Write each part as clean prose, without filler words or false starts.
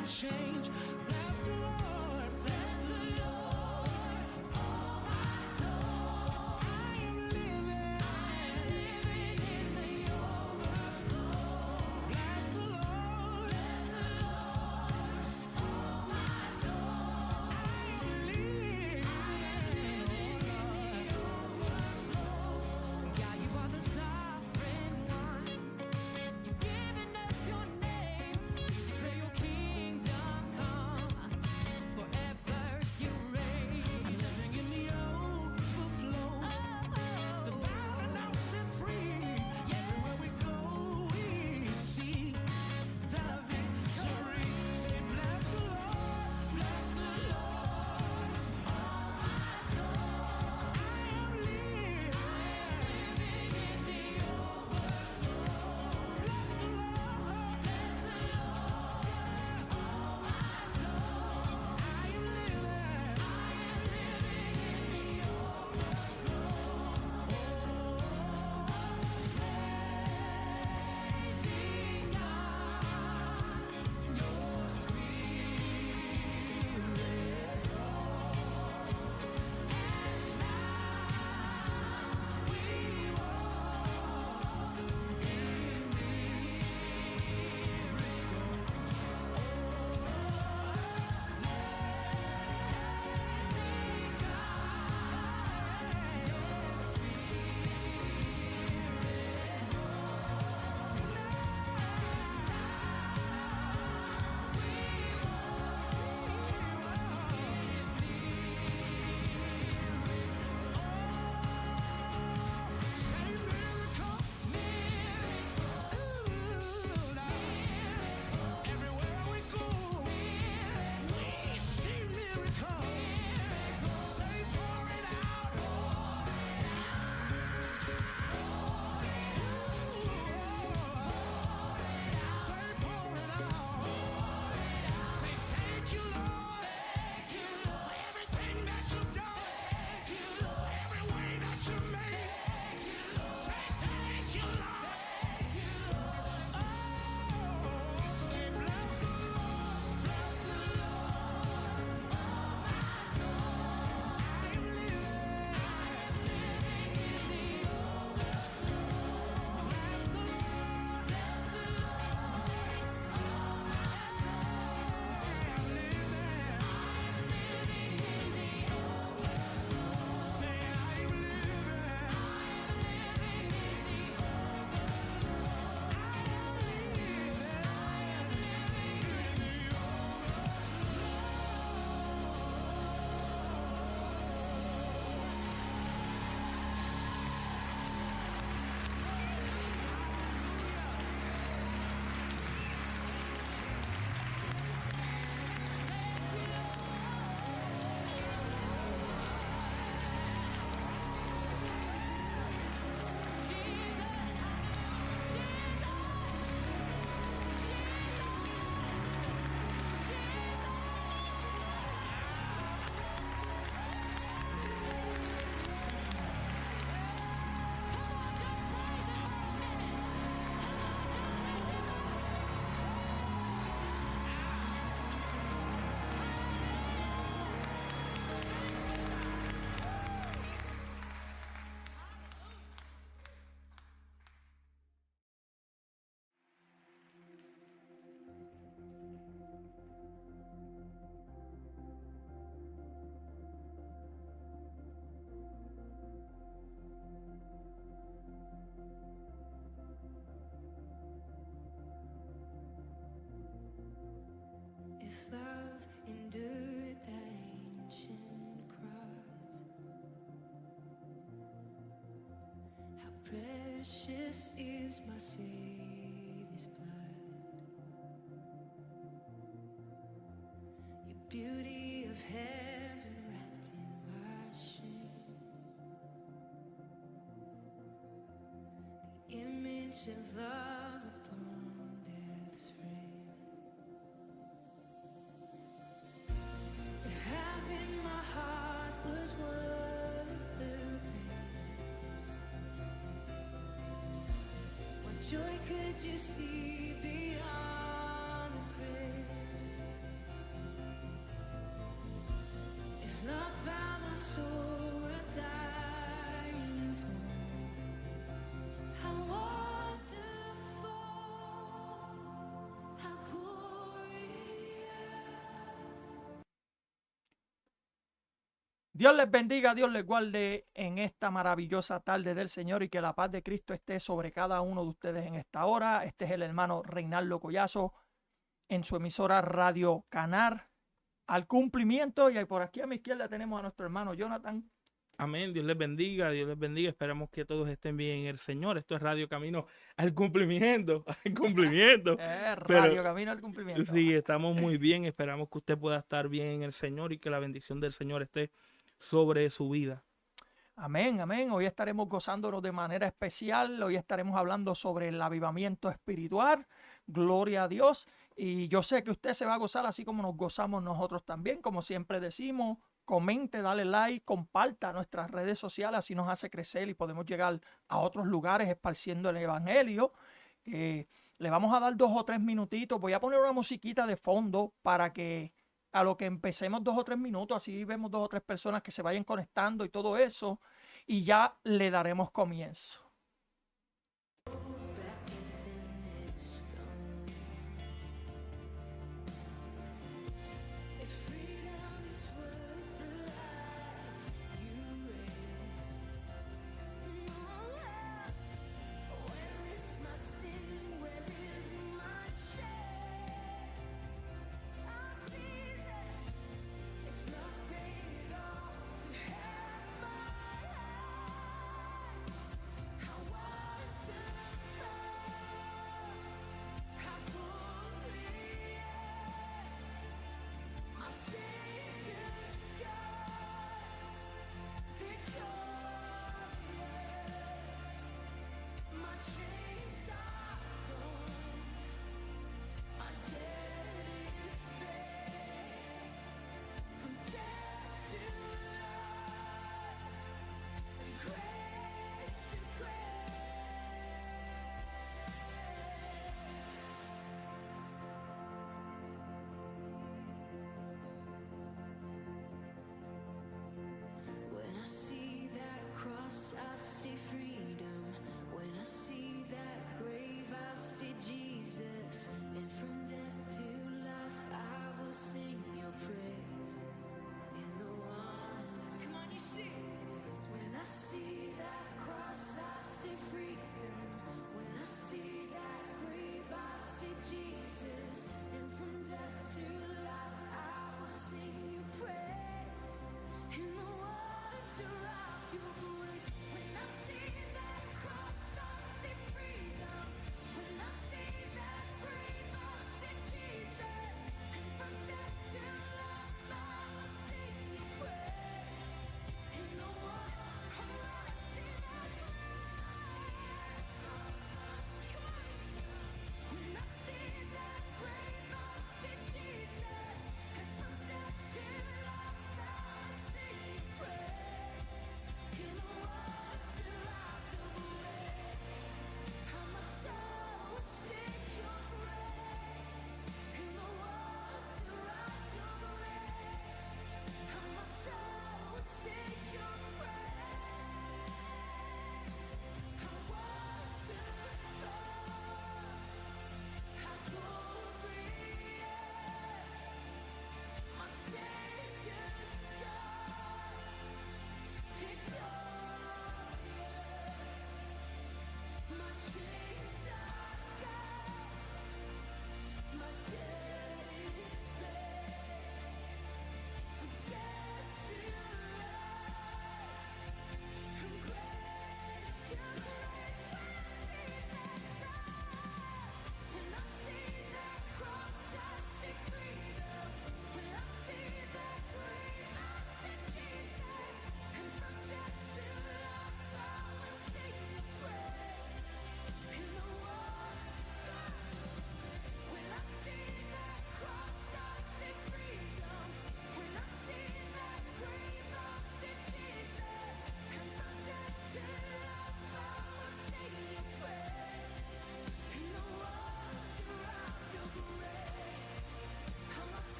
can change. Bless the Lord, bless the Lord, oh my soul. I am living in the overflow. Bless the Lord, oh my soul. I am living in the overflow. God, you are the sovereign one. You've given us your name. We declare your kingdom come. Forever you reign. I'm living in the overflow. The bound and now set free. Everywhere we go, we see the victory. Say, bless the Lord, oh my soul. I am living in the overflow. Bless the Lord, oh my soul. I am living in the overflow. Praising God, your spirit grows, and now we walk in say miracles, everywhere we go, we see miracles. Say pour it out, say pour it out. Say thank you, Lord, for everything that you've done, every way that you made. Say thank you, Lord. Oh, say bless the Lord, oh my soul. I am living in the overflow. Bless the Lord, oh my soul. I am living in the overflow. Say I am living in the If love endured that ancient cross, how precious is my Savior's blood. Your beauty of heaven wrapped in my shame, the image of love upon death's frame. If having my heart was worth the pain, what joy could you see beyond the grave? Dios les bendiga, Dios les guarde en esta maravillosa tarde del Señor y que la paz de Cristo esté sobre cada uno de ustedes en esta hora. Este es el hermano Reinaldo Collazo en su emisora Radio Canar al cumplimiento. Y por aquí a mi izquierda tenemos a nuestro hermano Jonathan. Amén, Dios les bendiga, Dios les bendiga. Esperamos que todos estén bien en el Señor. Esto es Radio Camino al cumplimiento, al cumplimiento. Pero Radio Camino al cumplimiento. sí, estamos muy bien. Esperamos que usted pueda estar bien en el Señor y que la bendición del Señor esté sobre su vida. Amén, amén. Hoy estaremos gozándonos de manera especial. Hoy estaremos hablando sobre el avivamiento espiritual. Gloria a Dios. Y yo sé que usted se va a gozar así como nos gozamos nosotros también. Como siempre decimos, comente, dale like, comparta nuestras redes sociales. Así nos hace crecer y podemos llegar a otros lugares esparciendo el evangelio. Le vamos a dar 2 o 3 minutitos. Voy a poner una musiquita de fondo para que a lo que empecemos 2 o 3 minutos, así vemos 2 o 3 personas que se vayan conectando y todo eso, y ya le daremos comienzo.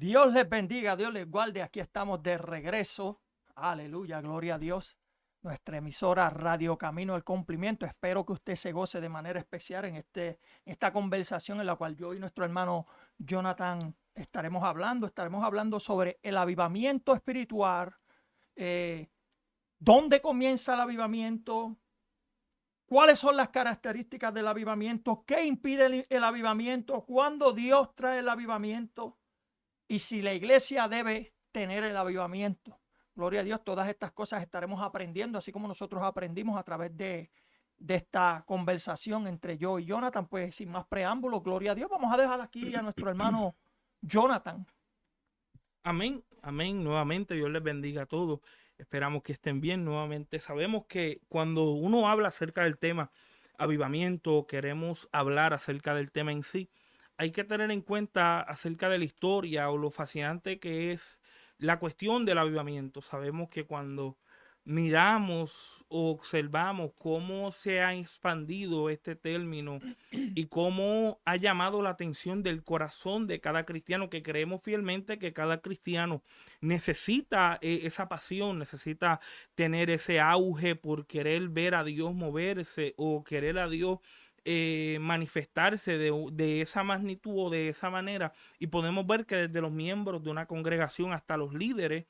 Dios les bendiga, Dios les guarde. Aquí estamos de regreso. Aleluya, gloria a Dios. Nuestra emisora Radio Camino del Cumplimiento. Espero que usted se goce de manera especial en esta conversación en la cual yo y nuestro hermano Jonathan estaremos hablando. Estaremos hablando sobre el avivamiento espiritual. ¿Dónde comienza el avivamiento? ¿Cuáles son las características del avivamiento? ¿Qué impide el avivamiento? ¿Cuándo Dios trae el avivamiento? Y si la iglesia debe tener el avivamiento. Gloria a Dios, todas estas cosas estaremos aprendiendo, así como nosotros aprendimos a través de esta conversación entre yo y Jonathan. Pues sin más preámbulos, gloria a Dios, vamos a dejar aquí a nuestro hermano Jonathan. Amén, amén. Nuevamente, Dios les bendiga a todos. Esperamos que estén bien nuevamente. Sabemos que cuando uno habla acerca del tema avivamiento, queremos hablar acerca del tema en sí, hay que tener en cuenta acerca de la historia o lo fascinante que es la cuestión del avivamiento. Sabemos que cuando miramos o observamos cómo se ha expandido este término y cómo ha llamado la atención del corazón de cada cristiano, que creemos fielmente que cada cristiano necesita esa pasión, necesita tener ese auge por querer ver a Dios moverse o querer a Dios manifestarse de esa magnitud o de esa manera. Y podemos ver que desde los miembros de una congregación hasta los líderes,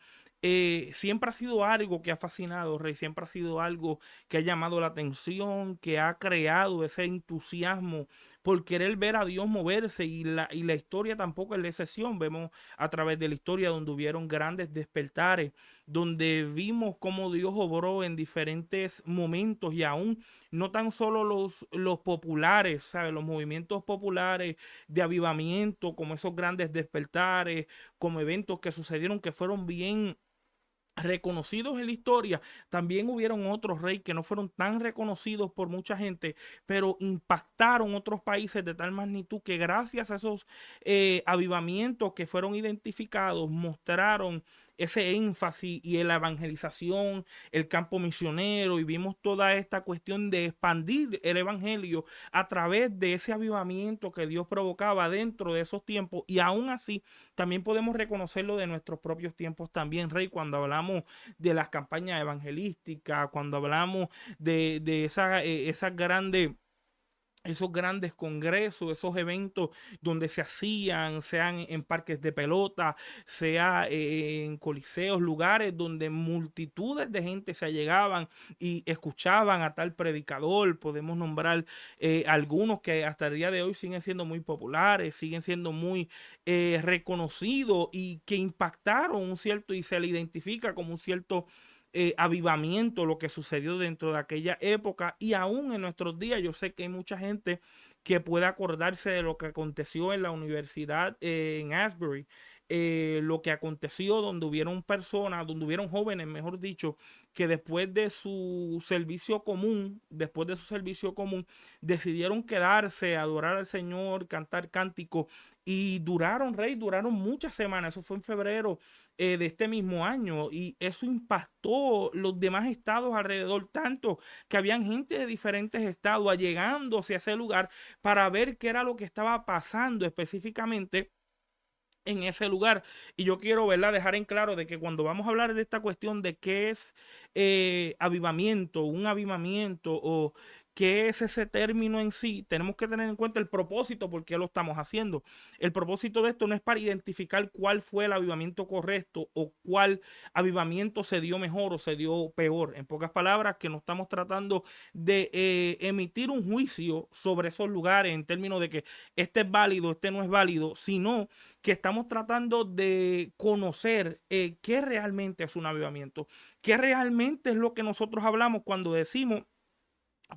siempre ha sido algo que ha fascinado, Rey, siempre ha sido algo que ha llamado la atención, que ha creado ese entusiasmo por querer ver a Dios moverse, y la historia tampoco es la excepción. Vemos a través de la historia donde hubieron grandes despertares, donde vimos cómo Dios obró en diferentes momentos, y aún no tan solo los populares, ¿sabes? Los movimientos populares de avivamiento, como esos grandes despertares, como eventos que sucedieron que fueron bien reconocidos en la historia. También hubieron otros reyes que no fueron tan reconocidos por mucha gente, pero impactaron otros países de tal magnitud que gracias a esos avivamientos que fueron identificados, mostraron ese énfasis y en la evangelización, el campo misionero, y vimos toda esta cuestión de expandir el evangelio a través de ese avivamiento que Dios provocaba dentro de esos tiempos. Y aún así también podemos reconocerlo de nuestros propios tiempos también, Rey, cuando hablamos de las campañas evangelísticas, cuando hablamos de esas grandes, esos grandes congresos, esos eventos donde se hacían, sean en parques de pelota, sea en coliseos, lugares donde multitudes de gente se allegaban y escuchaban a tal predicador. Podemos nombrar algunos que hasta el día de hoy siguen siendo muy populares, siguen siendo muy reconocidos, y que impactaron un cierto, y se le identifica como un cierto avivamiento, lo que sucedió dentro de aquella época. Y aún en nuestros días yo sé que hay mucha gente que puede acordarse de lo que aconteció en la universidad en Asbury, lo que aconteció donde hubieron personas, donde hubieron jóvenes, mejor dicho, que después de su servicio común, decidieron quedarse, adorar al Señor, cantar cánticos, y duraron, Rey, duraron muchas semanas. Eso fue en febrero de este mismo año, y eso impactó los demás estados alrededor, tanto que habían gente de diferentes estados allegándose a ese lugar para ver qué era lo que estaba pasando específicamente en ese lugar. Y yo quiero, ¿verdad?, dejar en claro de que cuando vamos a hablar de esta cuestión de qué es avivamiento, un avivamiento, o qué es ese término en sí, tenemos que tener en cuenta el propósito, por qué lo estamos haciendo. El propósito de esto no es para identificar cuál fue el avivamiento correcto o cuál avivamiento se dio mejor o se dio peor. En pocas palabras, que no estamos tratando de emitir un juicio sobre esos lugares en términos de que este es válido, este no es válido, sino que estamos tratando de conocer qué realmente es un avivamiento, qué realmente es lo que nosotros hablamos cuando decimos,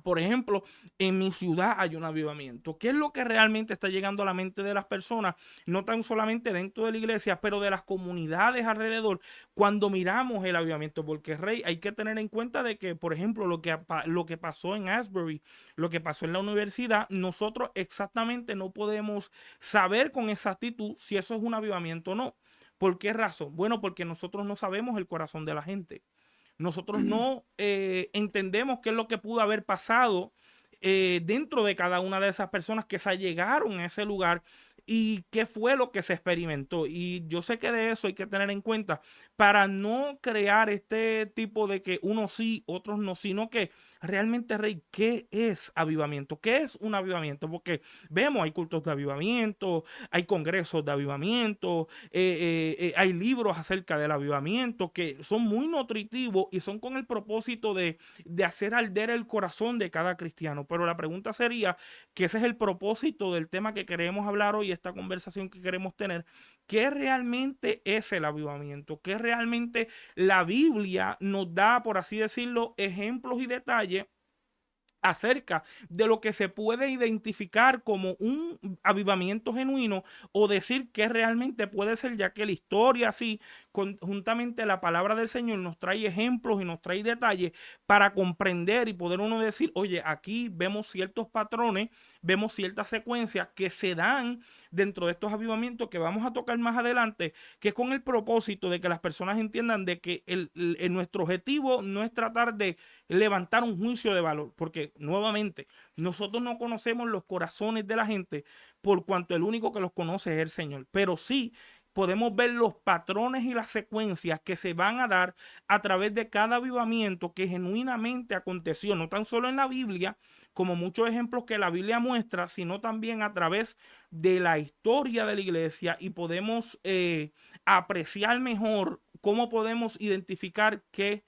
por ejemplo, en mi ciudad hay un avivamiento. ¿Qué es lo que realmente está llegando a la mente de las personas? No tan solamente dentro de la iglesia, pero de las comunidades alrededor, cuando miramos el avivamiento. Porque, Rey, hay que tener en cuenta de que, por ejemplo, lo que pasó en Asbury, lo que pasó en la universidad, nosotros exactamente no podemos saber con exactitud si eso es un avivamiento o no. ¿Por qué razón? Bueno, porque nosotros no sabemos el corazón de la gente. Nosotros no entendemos qué es lo que pudo haber pasado dentro de cada una de esas personas que se allegaron a ese lugar y qué fue lo que se experimentó. Y yo sé que de eso hay que tener en cuenta para no crear este tipo de que unos sí, otros no, sino que realmente, Rey, ¿qué es avivamiento? ¿Qué es un avivamiento? Porque vemos, hay cultos de avivamiento, hay congresos de avivamiento, hay libros acerca del avivamiento que son muy nutritivos y son con el propósito de hacer arder el corazón de cada cristiano. Pero la pregunta sería, que ese es el propósito del tema que queremos hablar hoy, esta conversación que queremos tener, ¿qué realmente es el avivamiento? ¿Qué realmente la Biblia nos da, por así decirlo, ejemplos y detalles acerca de lo que se puede identificar como un avivamiento genuino o decir que realmente puede ser, ya que la historia así, juntamente la palabra del Señor nos trae ejemplos y nos trae detalles para comprender y poder uno decir, oye, aquí vemos ciertos patrones, vemos ciertas secuencias que se dan dentro de estos avivamientos que vamos a tocar más adelante, que es con el propósito de que las personas entiendan de que nuestro objetivo no es tratar de levantar un juicio de valor, porque nuevamente nosotros no conocemos los corazones de la gente por cuanto el único que los conoce es el Señor, pero sí podemos ver los patrones y las secuencias que se van a dar a través de cada avivamiento que genuinamente aconteció, no tan solo en la Biblia, como muchos ejemplos que la Biblia muestra, sino también a través de la historia de la iglesia, y podemos apreciar mejor cómo podemos identificar qué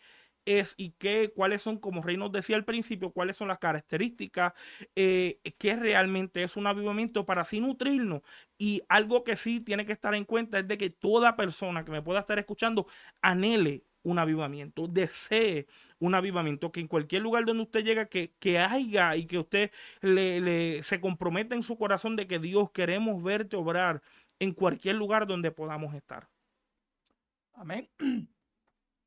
es y cuáles son, como Rey nos decía al principio, cuáles son las características, qué realmente es un avivamiento para así nutrirnos. Y algo que sí tiene que estar en cuenta es de que toda persona que me pueda estar escuchando anhele un avivamiento, desee un avivamiento, que en cualquier lugar donde usted llega, que haya y que usted se comprometa en su corazón de que Dios, queremos verte obrar en cualquier lugar donde podamos estar. Amén.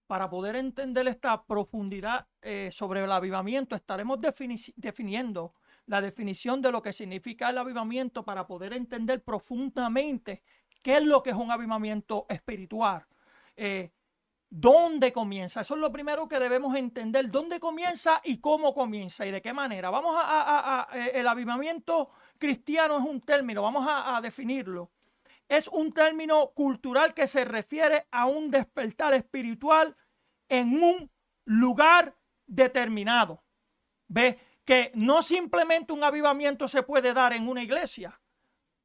Para poder entender esta profundidad sobre el avivamiento, estaremos definiendo la definición de lo que significa el avivamiento para poder entender profundamente qué es lo que es un avivamiento espiritual. ¿Dónde comienza? Eso es lo primero que debemos entender. ¿Dónde comienza y cómo comienza y de qué manera? Vamos el avivamiento cristiano es un término, vamos a definirlo. Es un término cultural que se refiere a un despertar espiritual en un lugar determinado. Ve que no simplemente un avivamiento se puede dar en una iglesia,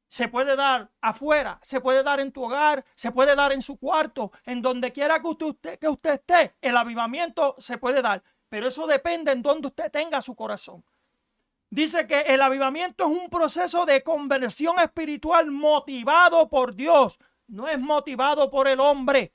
se puede dar afuera, se puede dar en tu hogar, se puede dar en su cuarto, en donde quiera que usted esté, el avivamiento se puede dar, pero eso depende en donde usted tenga su corazón. Dice que el avivamiento es un proceso de conversión espiritual motivado por Dios, no es motivado por el hombre.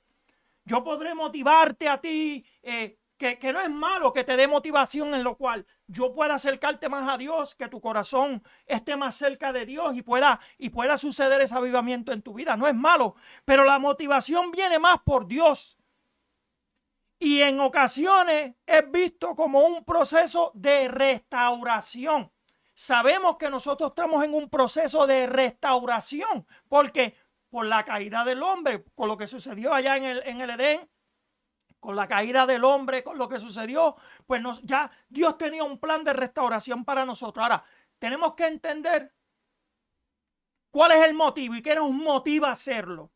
Yo podré motivarte a ti, que no es malo que te dé motivación en lo cual yo pueda acercarte más a Dios, que tu corazón esté más cerca de Dios y pueda suceder ese avivamiento en tu vida. No es malo, pero la motivación viene más por Dios. Y en ocasiones es visto como un proceso de restauración. Sabemos que nosotros estamos en un proceso de restauración, porque por la caída del hombre, con lo que sucedió allá en el Edén, con la caída del hombre, con lo que sucedió, pues ya Dios tenía un plan de restauración para nosotros. Ahora, tenemos que entender cuál es el motivo y qué nos motiva a hacerlo.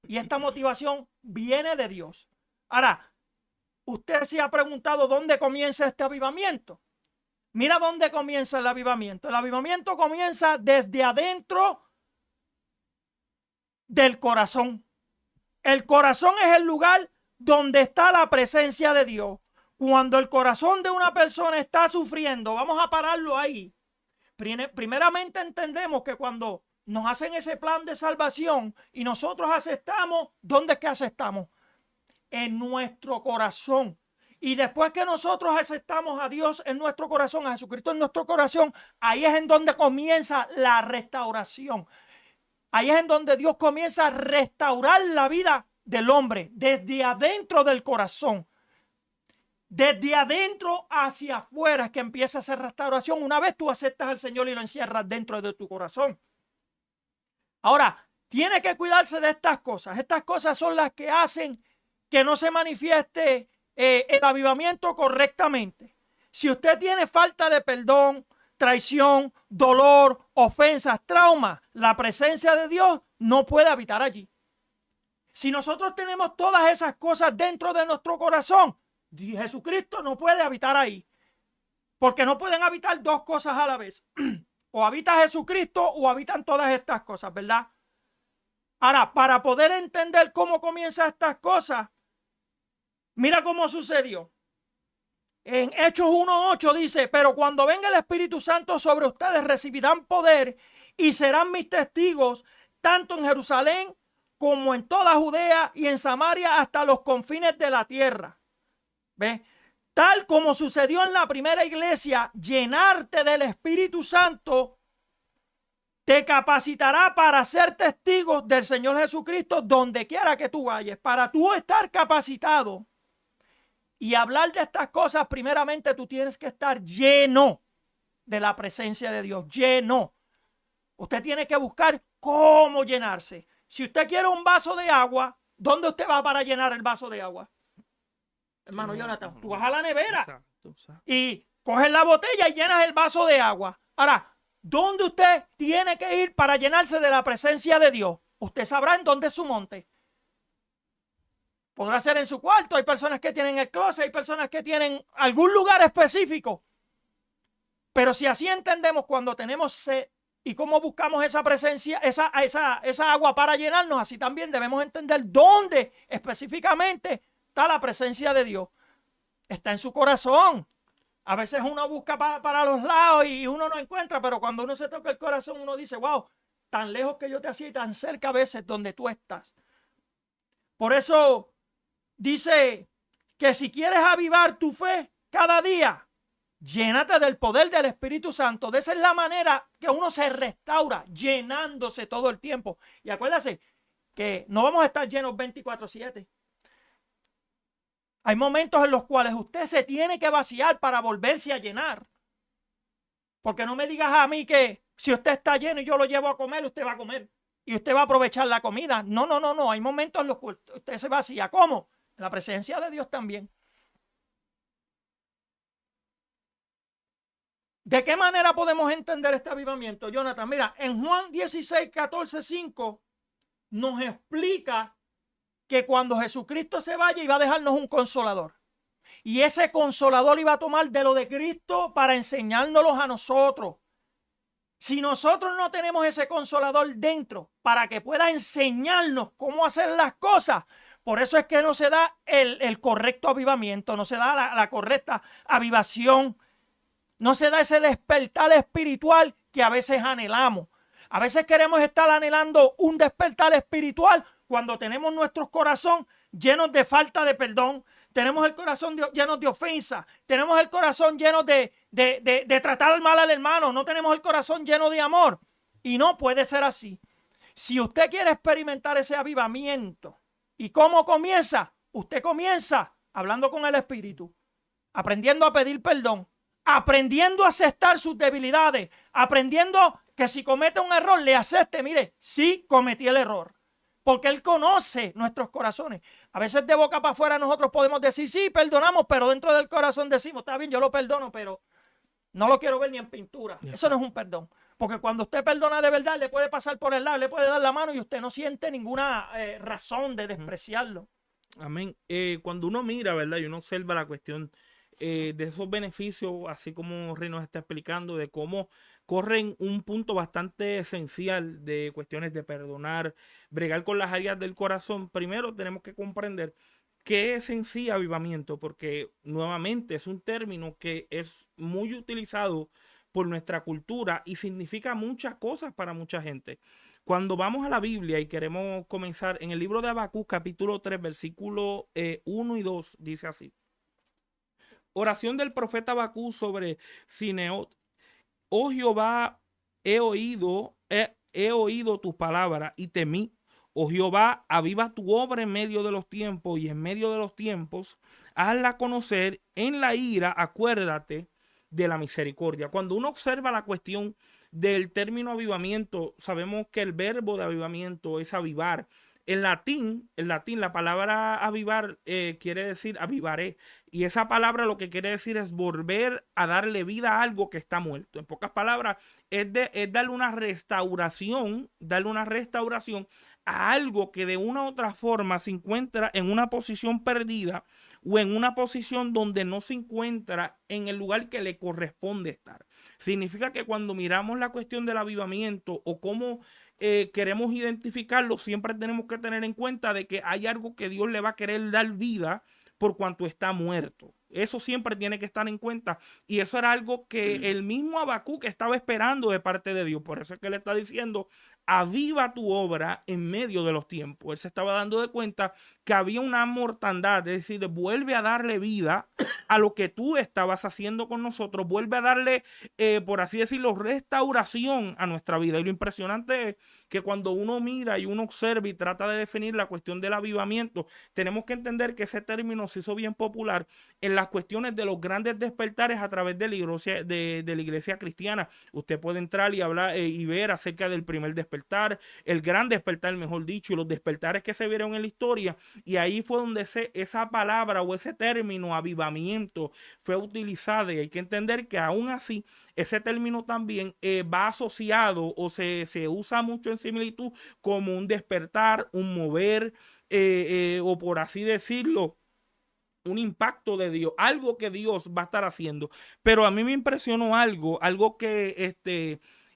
Y esta motivación viene de Dios. Ahora, usted se ha preguntado dónde comienza este avivamiento. Mira dónde comienza el avivamiento. El avivamiento comienza desde adentro del corazón. El corazón es el lugar donde está la presencia de Dios. Cuando el corazón de una persona está sufriendo, vamos a pararlo ahí. Primeramente entendemos que cuando nos hacen ese plan de salvación y nosotros aceptamos, ¿dónde es que aceptamos? En nuestro corazón. Y después que nosotros aceptamos a Dios en nuestro corazón, a Jesucristo en nuestro corazón, ahí es en donde comienza la restauración. Ahí es en donde Dios comienza a restaurar la vida del hombre, desde adentro del corazón. Desde adentro hacia afuera es que empieza esa restauración. Una vez tú aceptas al Señor y lo encierras dentro de tu corazón. Ahora, tiene que cuidarse de estas cosas. Estas cosas son las que hacen que no se manifieste el avivamiento correctamente. Si usted tiene falta de perdón, traición, dolor, ofensas, traumas, la presencia de Dios no puede habitar allí. Si nosotros tenemos todas esas cosas dentro de nuestro corazón, Jesucristo no puede habitar ahí. Porque no pueden habitar dos cosas a la vez. O habita Jesucristo o habitan todas estas cosas, ¿verdad? Ahora, para poder entender cómo comienzan estas cosas, mira cómo sucedió. En Hechos 1:8 dice, pero cuando venga el Espíritu Santo sobre ustedes recibirán poder y serán mis testigos tanto en Jerusalén como en toda Judea y en Samaria hasta los confines de la tierra. ¿Ves? Tal como sucedió en la primera iglesia, llenarte del Espíritu Santo te capacitará para ser testigos del Señor Jesucristo donde quiera que tú vayas. Para tú estar capacitado y hablar de estas cosas, primeramente tú tienes que estar lleno de la presencia de Dios, lleno. Usted tiene que buscar cómo llenarse. Si usted quiere un vaso de agua, ¿dónde usted va para llenar el vaso de agua? Hermano Jonathan, tú vas a la nevera Exacto. y coges la botella y llenas el vaso de agua. Ahora, ¿dónde usted tiene que ir para llenarse de la presencia de Dios? Usted sabrá en dónde es su monte. Podrá ser en su cuarto, hay personas que tienen el closet, hay personas que tienen algún lugar específico. Pero si así entendemos cuando tenemos sed y cómo buscamos esa presencia, esa agua para llenarnos, así también debemos entender dónde específicamente está la presencia de Dios. Está en su corazón. A veces uno busca para los lados y uno no encuentra, pero cuando uno se toca el corazón, uno dice, wow, tan lejos que yo te hacía y tan cerca a veces donde tú estás. Por eso dice que si quieres avivar tu fe cada día, llénate del poder del Espíritu Santo. De esa es la manera que uno se restaura, llenándose todo el tiempo. Y acuérdate que no vamos a estar llenos 24/7. Hay momentos en los cuales usted se tiene que vaciar para volverse a llenar. Porque no me digas a mí que si usted está lleno y yo lo llevo a comer, usted va a comer. Y usted va a aprovechar la comida. No. Hay momentos en los que usted se vacía. ¿Cómo? En la presencia de Dios también. ¿De qué manera podemos entender este avivamiento, Jonathan? Mira, en Juan 16:14-5 nos explica que cuando Jesucristo se vaya iba a dejarnos un consolador. Y ese consolador iba a tomar de lo de Cristo para enseñárnoslos a nosotros. Si nosotros no tenemos ese consolador dentro para que pueda enseñarnos cómo hacer las cosas, por eso es que no se da el correcto avivamiento, no se da la correcta avivación, no se da ese despertar espiritual que a veces anhelamos. A veces queremos estar anhelando un despertar espiritual cuando tenemos nuestro corazón llenos de falta de perdón, tenemos el corazón lleno de ofensa, tenemos el corazón lleno de tratar mal al hermano, no tenemos el corazón lleno de amor. Y no puede ser así. Si usted quiere experimentar ese avivamiento, ¿y cómo comienza? Usted comienza hablando con el Espíritu, aprendiendo a pedir perdón, aprendiendo a aceptar sus debilidades, aprendiendo que si comete un error le acepte, mire, sí cometí el error. Porque Él conoce nuestros corazones. A veces de boca para afuera nosotros podemos decir, sí, perdonamos, pero dentro del corazón decimos, está bien, yo lo perdono, pero no lo quiero ver ni en pintura. Eso no es un perdón. Porque cuando usted perdona de verdad, le puede pasar por el lado, le puede dar la mano y usted no siente ninguna razón de despreciarlo. Amén. Cuando uno mira, ¿verdad? Y uno observa la cuestión de esos beneficios, así como Rey nos está explicando, de cómo corren un punto bastante esencial de cuestiones de perdonar, bregar con las áreas del corazón. Primero tenemos que comprender qué es en sí avivamiento, porque nuevamente es un término que es muy utilizado por nuestra cultura y significa muchas cosas para mucha gente. Cuando vamos a la Biblia y queremos comenzar en el libro de Habacuc, capítulo 3, versículo 1 y 2, dice así. Oración del profeta Habacuc sobre Sineot. Oh Jehová, he oído tus palabras y temí. Oh Jehová, aviva tu obra en medio de los tiempos y en medio de los tiempos, hazla conocer en la ira, acuérdate de la misericordia. Cuando uno observa la cuestión del término avivamiento, sabemos que el verbo de avivamiento es avivar, En latín, la palabra avivar quiere decir avivaré. Y esa palabra lo que quiere decir es volver a darle vida a algo que está muerto. En pocas palabras, es darle una restauración a algo que de una u otra forma se encuentra en una posición perdida o en una posición donde no se encuentra en el lugar que le corresponde estar. Significa que cuando miramos la cuestión del avivamiento o cómo queremos identificarlo, siempre tenemos que tener en cuenta de que hay algo que Dios le va a querer dar vida por cuanto está muerto. Eso siempre tiene que estar en cuenta. Y eso era algo que el mismo Habacuc estaba esperando de parte de Dios. Por eso es que le está diciendo, aviva tu obra en medio de los tiempos. Él se estaba dando de cuenta que había una mortandad, es decir, vuelve a darle vida a lo que tú estabas haciendo con nosotros, vuelve a darle, por así decirlo, restauración a nuestra vida. Y lo impresionante es que cuando uno mira y uno observa y trata de definir la cuestión del avivamiento, tenemos que entender que ese término se hizo bien popular en las cuestiones de los grandes despertares a través de la iglesia cristiana. Usted puede entrar y hablar y ver acerca del primer despertar, el gran despertar, mejor dicho, y los despertares que se vieron en la historia. Y ahí fue donde esa palabra o ese término avivamiento fue utilizada. Y hay que entender que aún así ese término también va asociado o se usa mucho en similitud como un despertar, un mover o por así decirlo, un impacto de Dios, algo que Dios va a estar haciendo. Pero a mí me impresionó algo que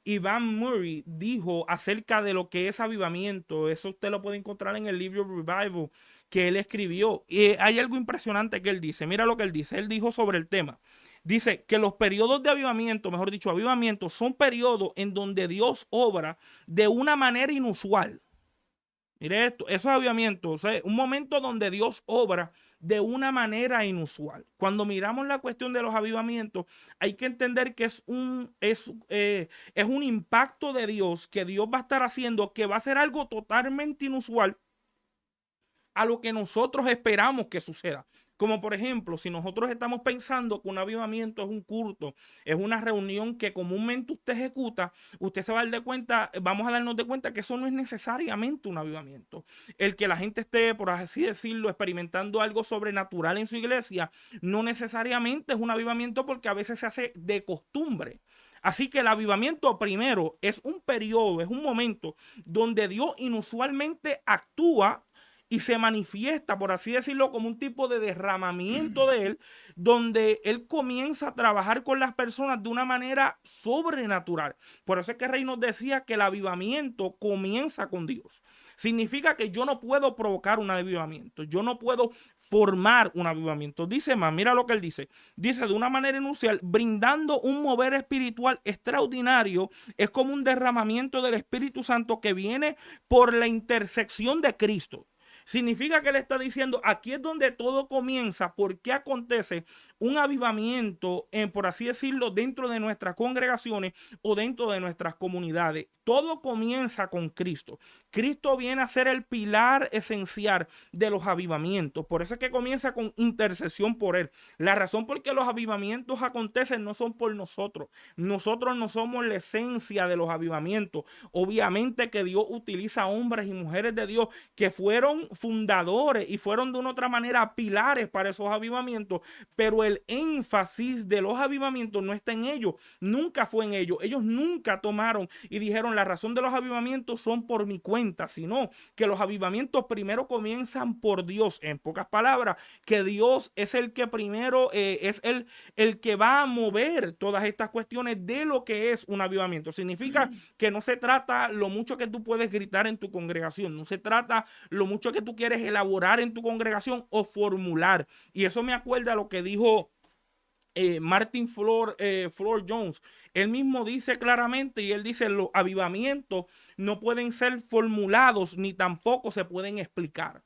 Iván Murray dijo acerca de lo que es avivamiento. Eso usted lo puede encontrar en el libro Revival que él escribió. Y hay algo impresionante que él dice. Mira lo que él dice. Él dijo sobre el tema. Dice que los periodos de avivamiento, mejor dicho, avivamiento, son periodos en donde Dios obra de una manera inusual. Mire esto, eso es avivamiento, o sea, un momento donde Dios obra de una manera inusual. Cuando miramos la cuestión de los avivamientos, hay que entender que es un impacto de Dios que Dios va a estar haciendo, que va a ser algo totalmente inusual a lo que nosotros esperamos que suceda. Como por ejemplo, si nosotros estamos pensando que un avivamiento es un culto, es una reunión que comúnmente usted ejecuta, usted se va a dar de cuenta, vamos a darnos de cuenta que eso no es necesariamente un avivamiento. El que la gente esté, por así decirlo, experimentando algo sobrenatural en su iglesia, no necesariamente es un avivamiento porque a veces se hace de costumbre. Así que el avivamiento primero es un periodo, es un momento donde Dios inusualmente actúa y se manifiesta, por así decirlo, como un tipo de derramamiento de él, donde él comienza a trabajar con las personas de una manera sobrenatural. Por eso es que Rey nos decía que el avivamiento comienza con Dios. Significa que yo no puedo provocar un avivamiento, yo no puedo formar un avivamiento. Dice más, mira lo que él dice. Dice de una manera inusual, brindando un mover espiritual extraordinario, es como un derramamiento del Espíritu Santo que viene por la intersección de Cristo. Significa que él está diciendo, aquí es donde todo comienza, porque acontece un avivamiento, por así decirlo, dentro de nuestras congregaciones o dentro de nuestras comunidades. Todo comienza con Cristo. Cristo viene a ser el pilar esencial de los avivamientos. Por eso es que comienza con intercesión por él. La razón por qué los avivamientos acontecen no son por nosotros. Nosotros no somos la esencia de los avivamientos. Obviamente que Dios utiliza hombres y mujeres de Dios que fueron fundadores y fueron de una otra manera pilares para esos avivamientos, pero el énfasis de los avivamientos no está en ellos, nunca fue en ellos. Ellos nunca tomaron y dijeron la razón de los avivamientos son por mi cuenta, sino que los avivamientos primero comienzan por Dios. En pocas palabras, que Dios es el que primero es el que va a mover todas estas cuestiones de lo que es un avivamiento. Significa que no se trata lo mucho que tú puedes gritar en tu congregación, no se trata lo mucho que tú quieres elaborar en tu congregación o formular. Y eso me acuerda a lo que dijo Martin Floyd Jones. Él mismo dice claramente, y él dice, los avivamientos no pueden ser formulados ni tampoco se pueden explicar.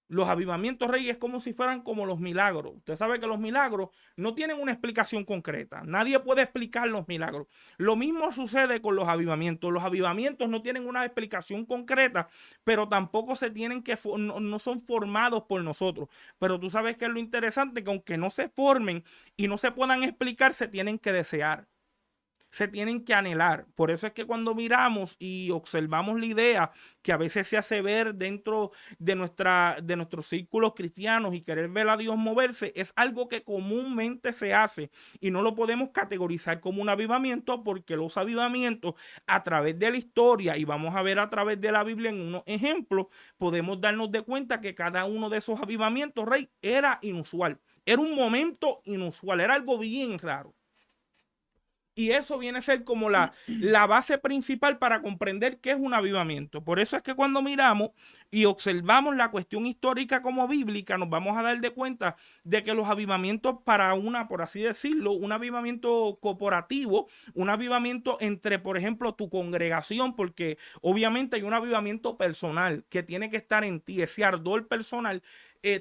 Los avivamientos, Rey, es como si fueran como los milagros. Usted sabe que los milagros no tienen una explicación concreta. Nadie puede explicar los milagros. Lo mismo sucede con los avivamientos. Los avivamientos no tienen una explicación concreta, pero tampoco no son formados por nosotros. Pero tú sabes que es lo interesante, que aunque no se formen y no se puedan explicar, se tienen que desear. se tienen que anhelar. Por eso es que cuando miramos y observamos la idea que a veces se hace ver dentro de nuestros círculos cristianos y querer ver a Dios moverse, es algo que comúnmente se hace y no lo podemos categorizar como un avivamiento, porque los avivamientos a través de la historia, y vamos a ver a través de la Biblia en unos ejemplos, podemos darnos de cuenta que cada uno de esos avivamientos, Rey, era inusual. Era un momento inusual, era algo bien raro. Y eso viene a ser como la base principal para comprender qué es un avivamiento. Por eso es que cuando miramos y observamos la cuestión histórica como bíblica, nos vamos a dar de cuenta de que los avivamientos para por así decirlo, un avivamiento corporativo, un avivamiento entre, por ejemplo, tu congregación, porque obviamente hay un avivamiento personal que tiene que estar en ti, ese ardor personal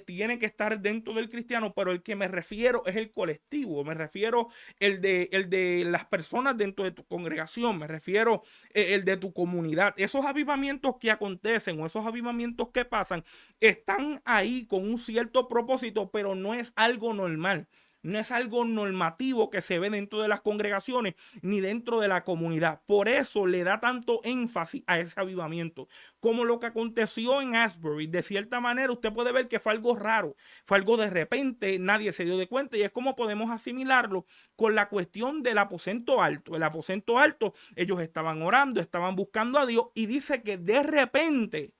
tiene que estar dentro del cristiano, pero el que me refiero es el colectivo, me refiero el de las personas dentro de tu congregación, me refiero el de tu comunidad. Esos avivamientos que acontecen o esos avivamientos que pasan están ahí con un cierto propósito, pero no es algo normal. No es algo normativo que se ve dentro de las congregaciones ni dentro de la comunidad. Por eso le da tanto énfasis a ese avivamiento. Como lo que aconteció en Asbury. De cierta manera usted puede ver que fue algo raro. Fue algo de repente, nadie se dio de cuenta. Y es como podemos asimilarlo con la cuestión del aposento alto. El aposento alto, ellos estaban orando, estaban buscando a Dios. Y dice que de repente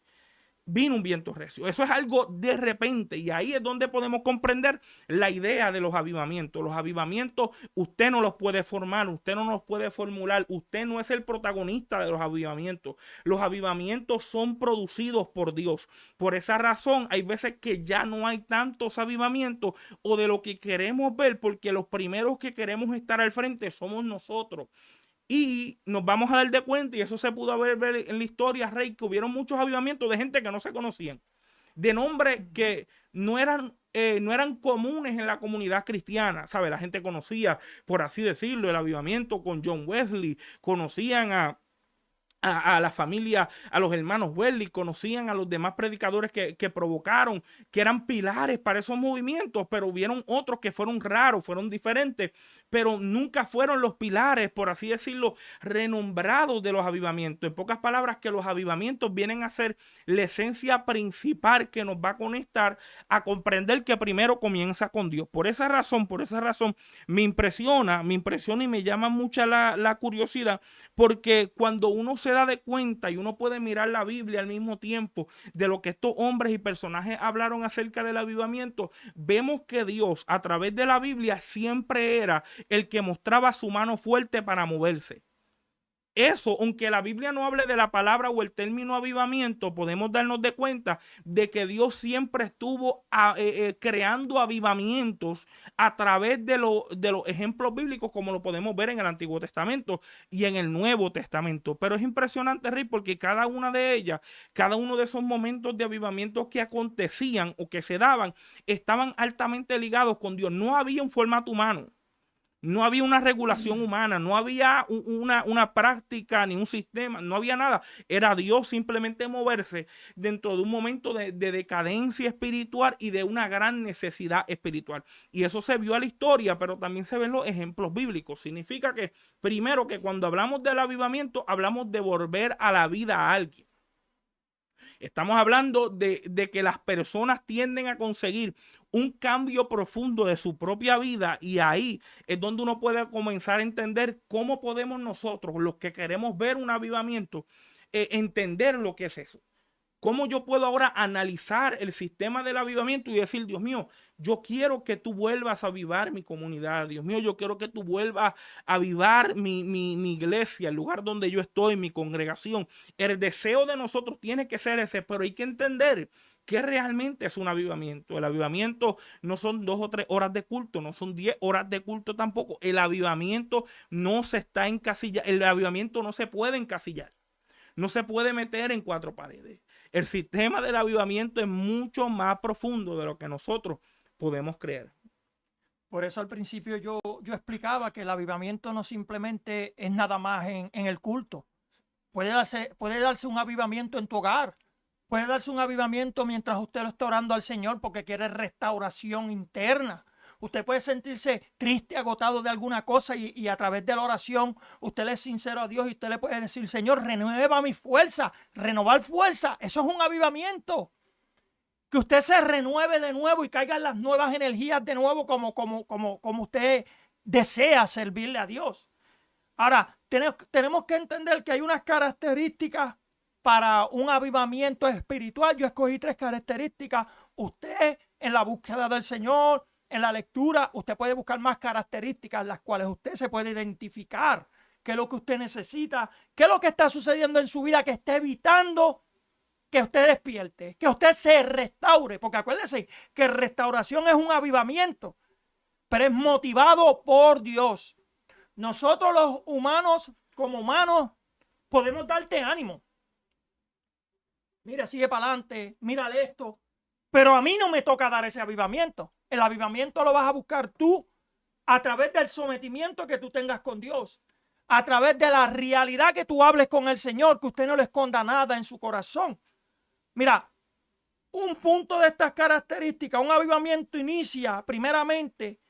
vino un viento recio. Eso es algo de repente, y ahí es donde podemos comprender la idea de los avivamientos. Los avivamientos usted no los puede formar, usted no los puede formular, usted no es el protagonista de los avivamientos. Los avivamientos son producidos por Dios. Por esa razón hay veces que ya no hay tantos avivamientos o de lo que queremos ver, porque los primeros que queremos estar al frente somos nosotros. Y nos vamos a dar de cuenta, y eso se pudo ver en la historia, Rey, que hubieron muchos avivamientos de gente que no se conocían, de nombres que no eran comunes en la comunidad cristiana, ¿sabe? La gente conocía, por así decirlo, el avivamiento con John Wesley, conocían a la familia, a los hermanos Wesley, conocían a los demás predicadores que provocaron, que eran pilares para esos movimientos, pero hubieron otros que fueron raros, fueron diferentes, pero nunca fueron los pilares, por así decirlo, renombrados de los avivamientos. En pocas palabras, que los avivamientos vienen a ser la esencia principal que nos va a conectar a comprender que primero comienza con Dios. Por esa razón, me impresiona y me llama mucha la curiosidad, porque cuando uno se da de cuenta y uno puede mirar la Biblia al mismo tiempo de lo que estos hombres y personajes hablaron acerca del avivamiento, vemos que Dios a través de la Biblia siempre era el que mostraba su mano fuerte para moverse. Eso, aunque la Biblia no hable de la palabra o el término avivamiento, podemos darnos de cuenta de que Dios siempre estuvo creando avivamientos a través de los ejemplos bíblicos, como lo podemos ver en el Antiguo Testamento y en el Nuevo Testamento. Pero es impresionante, Rey, porque cada una de ellas, cada uno de esos momentos de avivamientos que acontecían o que se daban, estaban altamente ligados con Dios. No había un formato humano. No había una regulación humana, no había una práctica ni un sistema, no había nada. Era Dios simplemente moverse dentro de un momento de decadencia espiritual y de una gran necesidad espiritual. Y eso se vio a la historia, pero también se ven los ejemplos bíblicos. Significa que, primero, que cuando hablamos del avivamiento, hablamos de volver a la vida a alguien. Estamos hablando de que las personas tienden a conseguir un cambio profundo de su propia vida, y ahí es donde uno puede comenzar a entender cómo podemos nosotros, los que queremos ver un avivamiento, entender lo que es eso. ¿Cómo yo puedo ahora analizar el sistema del avivamiento y decir, Dios mío, yo quiero que tú vuelvas a avivar mi comunidad? Dios mío, yo quiero que tú vuelvas a avivar mi iglesia, el lugar donde yo estoy, mi congregación. El deseo de nosotros tiene que ser ese, pero hay que entender que realmente es un avivamiento. El avivamiento no son 2 o 3 horas de culto, no son 10 horas de culto tampoco. El avivamiento no se está encasillando, el avivamiento no se puede encasillar. No se puede meter en 4 paredes. El sistema del avivamiento es mucho más profundo de lo que nosotros podemos creer. Por eso al principio yo explicaba que el avivamiento no simplemente es nada más en el culto. Puede darse un avivamiento en tu hogar. Puede darse un avivamiento mientras usted lo está orando al Señor porque quiere restauración interna. Usted puede sentirse triste, agotado de alguna cosa y a través de la oración usted le es sincero a Dios y usted le puede decir, Señor, renueva mi fuerza. Renovar fuerza, eso es un avivamiento. Que usted se renueve de nuevo y caigan las nuevas energías de nuevo como usted desea servirle a Dios. Ahora, tenemos que entender que hay unas características para un avivamiento espiritual. Yo escogí 3 características. Usted en la búsqueda del Señor, en la lectura, usted puede buscar más características las cuales usted se puede identificar. ¿Qué es lo que usted necesita? ¿Qué es lo que está sucediendo en su vida que está evitando que usted despierte? Que usted se restaure. Porque acuérdese que restauración es un avivamiento, pero es motivado por Dios. Nosotros los humanos, como humanos, podemos darte ánimo. Mira, sigue para adelante, mírale esto. Pero a mí no me toca dar ese avivamiento. El avivamiento lo vas a buscar tú a través del sometimiento que tú tengas con Dios. A través de la realidad que tú hables con el Señor, que usted no le esconda nada en su corazón. Mira, un punto de estas características, un avivamiento inicia primeramente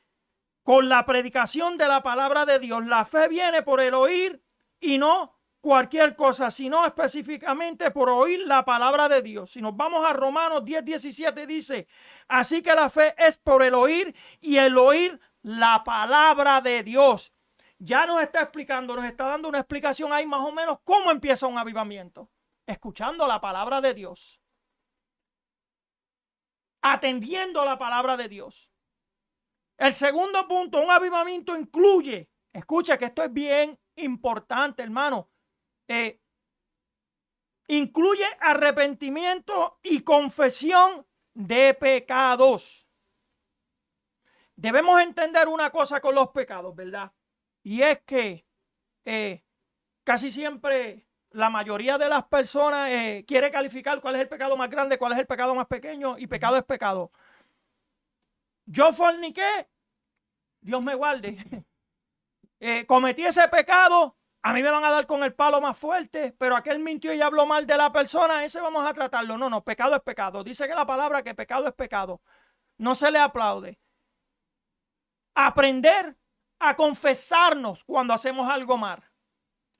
con la predicación de la palabra de Dios. La fe viene por el oír y no cualquier cosa, sino específicamente por oír la palabra de Dios. Si nos vamos a Romanos 10:17 dice, así que la fe es por el oír y el oír la palabra de Dios. Ya nos está explicando, nos está dando una explicación ahí más o menos cómo empieza un avivamiento. Escuchando la palabra de Dios. Atendiendo la palabra de Dios. El segundo punto, un avivamiento incluye, escucha que esto es bien importante, hermano, incluye arrepentimiento y confesión de pecados. Debemos entender una cosa con los pecados, ¿verdad? Y es que casi siempre la mayoría de las personas quiere calificar cuál es el pecado más grande, cuál es el pecado más pequeño, y pecado es pecado. Yo forniqué, Dios me guarde, cometí ese pecado, a mí me van a dar con el palo más fuerte, pero aquel mintió y habló mal de la persona, ese vamos a tratarlo. No, pecado es pecado. Dice que la palabra que pecado es pecado. No se le aplaude. Aprender a confesarnos cuando hacemos algo mal.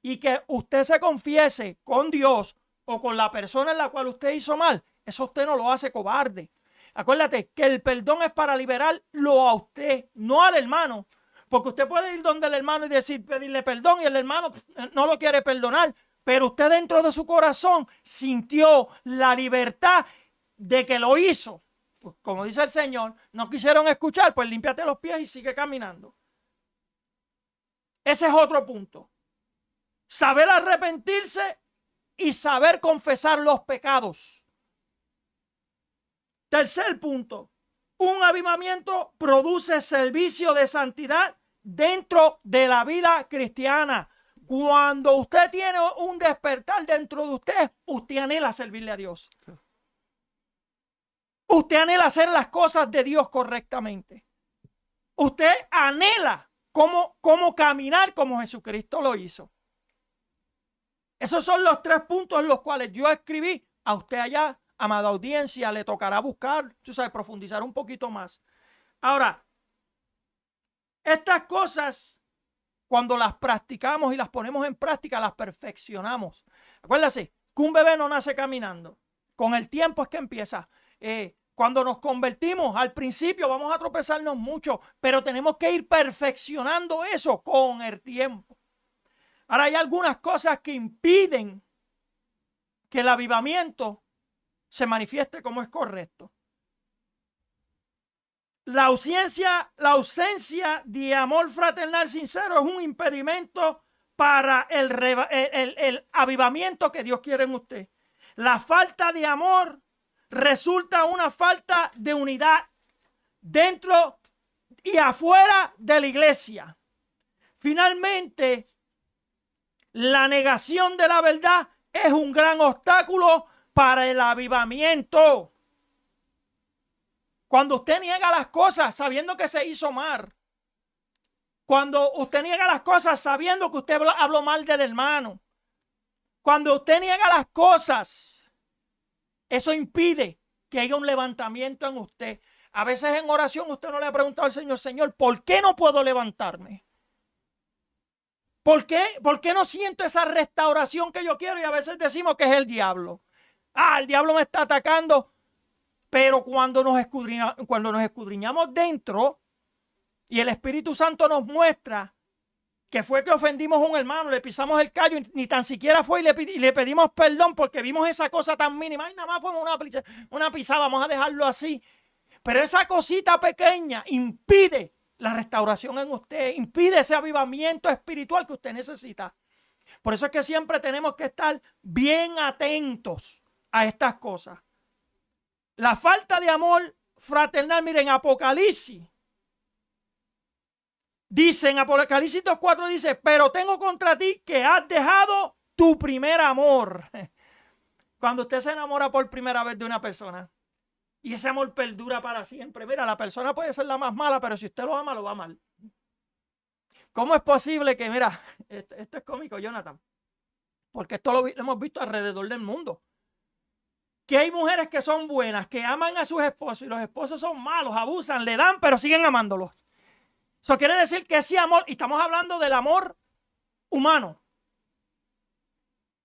Y que usted se confiese con Dios o con la persona en la cual usted hizo mal, eso usted no lo hace cobarde. Acuérdate que el perdón es para liberarlo a usted, no al hermano. Porque usted puede ir donde el hermano y pedirle perdón y el hermano no lo quiere perdonar. Pero usted dentro de su corazón sintió la libertad de que lo hizo. Pues como dice el Señor, no quisieron escuchar, pues límpiate los pies y sigue caminando. Ese es otro punto. Saber arrepentirse y saber confesar los pecados. Tercer punto. Un avivamiento produce servicio de santidad dentro de la vida cristiana. Cuando usted tiene un despertar dentro de usted, usted anhela servirle a Dios. Usted anhela hacer las cosas de Dios correctamente. Usted anhela cómo caminar como Jesucristo lo hizo. Esos son los 3 puntos en los cuales yo escribí. A usted allá, amada audiencia, le tocará buscar, tú sabes, profundizar un poquito más. Ahora, estas cosas, cuando las practicamos y las ponemos en práctica, las perfeccionamos. Acuérdese que un bebé no nace caminando. Con el tiempo es que empieza. Cuando nos convertimos, al principio vamos a tropezarnos mucho, pero tenemos que ir perfeccionando eso con el tiempo. Ahora hay algunas cosas que impiden que el avivamiento se manifieste como es correcto. La ausencia de amor fraternal sincero es un impedimento para el avivamiento que Dios quiere en usted. La falta de amor resulta una falta de unidad dentro y afuera de la iglesia. Finalmente, la negación de la verdad es un gran obstáculo para el avivamiento. Cuando usted niega las cosas sabiendo que se hizo mal. Cuando usted niega las cosas sabiendo que usted habló mal del hermano. Cuando usted niega las cosas, eso impide que haya un levantamiento en usted. A veces en oración usted no le ha preguntado al Señor, Señor, ¿por qué no puedo levantarme? ¿Por qué no siento esa restauración que yo quiero? Y a veces decimos que es el diablo. El diablo me está atacando. Pero cuando nos escudriñamos dentro y el Espíritu Santo nos muestra que fue que ofendimos a un hermano, le pisamos el callo, ni tan siquiera fue y le pedimos perdón porque vimos esa cosa tan mínima. Ay, nada más fue una pisada, vamos a dejarlo así. Pero esa cosita pequeña impide la restauración en usted, impide ese avivamiento espiritual que usted necesita. Por eso es que siempre tenemos que estar bien atentos a estas cosas. La falta de amor fraternal, miren, Apocalipsis. Dice en Apocalipsis 2:4, dice, pero tengo contra ti que has dejado tu primer amor. Cuando usted se enamora por primera vez de una persona y ese amor perdura para siempre. Mira, la persona puede ser la más mala, pero si usted lo ama, lo va a amar. ¿Cómo es posible que, mira, esto es cómico, Jonathan? Porque esto lo hemos visto alrededor del mundo. Que hay mujeres que son buenas, que aman a sus esposos y los esposos son malos, abusan, le dan, pero siguen amándolos. Eso quiere decir que ese amor, y estamos hablando del amor humano,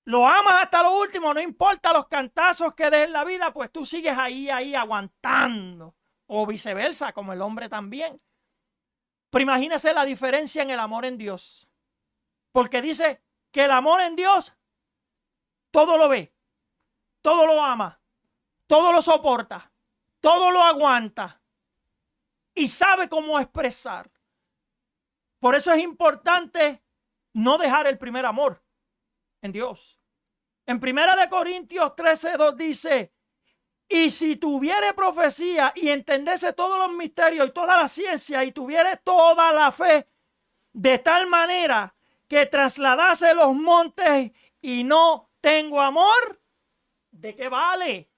lo amas hasta lo último, no importa los cantazos que des en la vida, pues tú sigues ahí aguantando. O viceversa, como el hombre también. Pero imagínese la diferencia en el amor en Dios. Porque dice que el amor en Dios todo lo ve, todo lo ama, todo lo soporta, todo lo aguanta y sabe cómo expresar. Por eso es importante no dejar el primer amor en Dios. En 1 Corintios 13:2 dice, y si tuviere profecía y entendiese todos los misterios y toda la ciencia y tuviere toda la fe, de tal manera que trasladase los montes y no tengo amor, ¿de qué vale?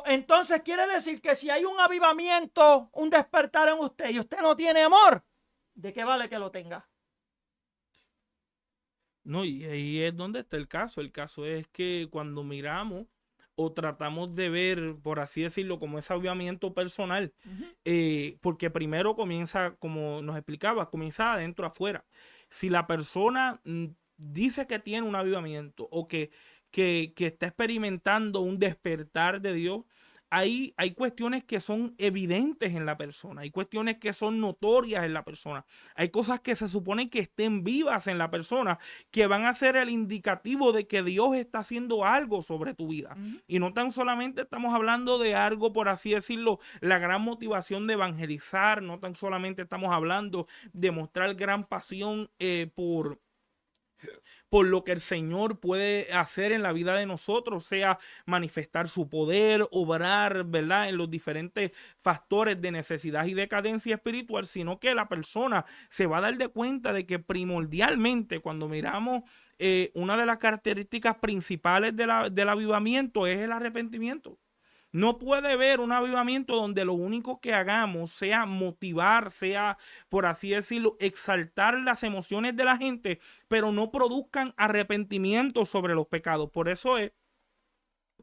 Entonces quiere decir que si hay un avivamiento, un despertar en usted y usted no tiene amor, ¿de qué vale que lo tenga? No, y ahí es donde está el caso. El caso es que cuando miramos o tratamos de ver, por así decirlo, como ese avivamiento personal, porque primero comienza, como nos explicaba, comienza adentro afuera. Si la persona dice que tiene un avivamiento o que está experimentando un despertar de Dios, hay cuestiones que son evidentes en la persona, hay cuestiones que son notorias en la persona, hay cosas que se supone que estén vivas en la persona, que van a ser el indicativo de que Dios está haciendo algo sobre tu vida. Y no tan solamente estamos hablando de algo, por así decirlo, la gran motivación de evangelizar, no tan solamente estamos hablando de mostrar gran pasión por lo que el Señor puede hacer en la vida de nosotros, sea manifestar su poder, obrar, ¿verdad?, en los diferentes factores de necesidad y decadencia espiritual, sino que la persona se va a dar de cuenta de que primordialmente cuando miramos una de las características principales del avivamiento es el arrepentimiento. No puede haber un avivamiento donde lo único que hagamos sea motivar, sea, por así decirlo, exaltar las emociones de la gente, pero no produzcan arrepentimiento sobre los pecados. Por eso es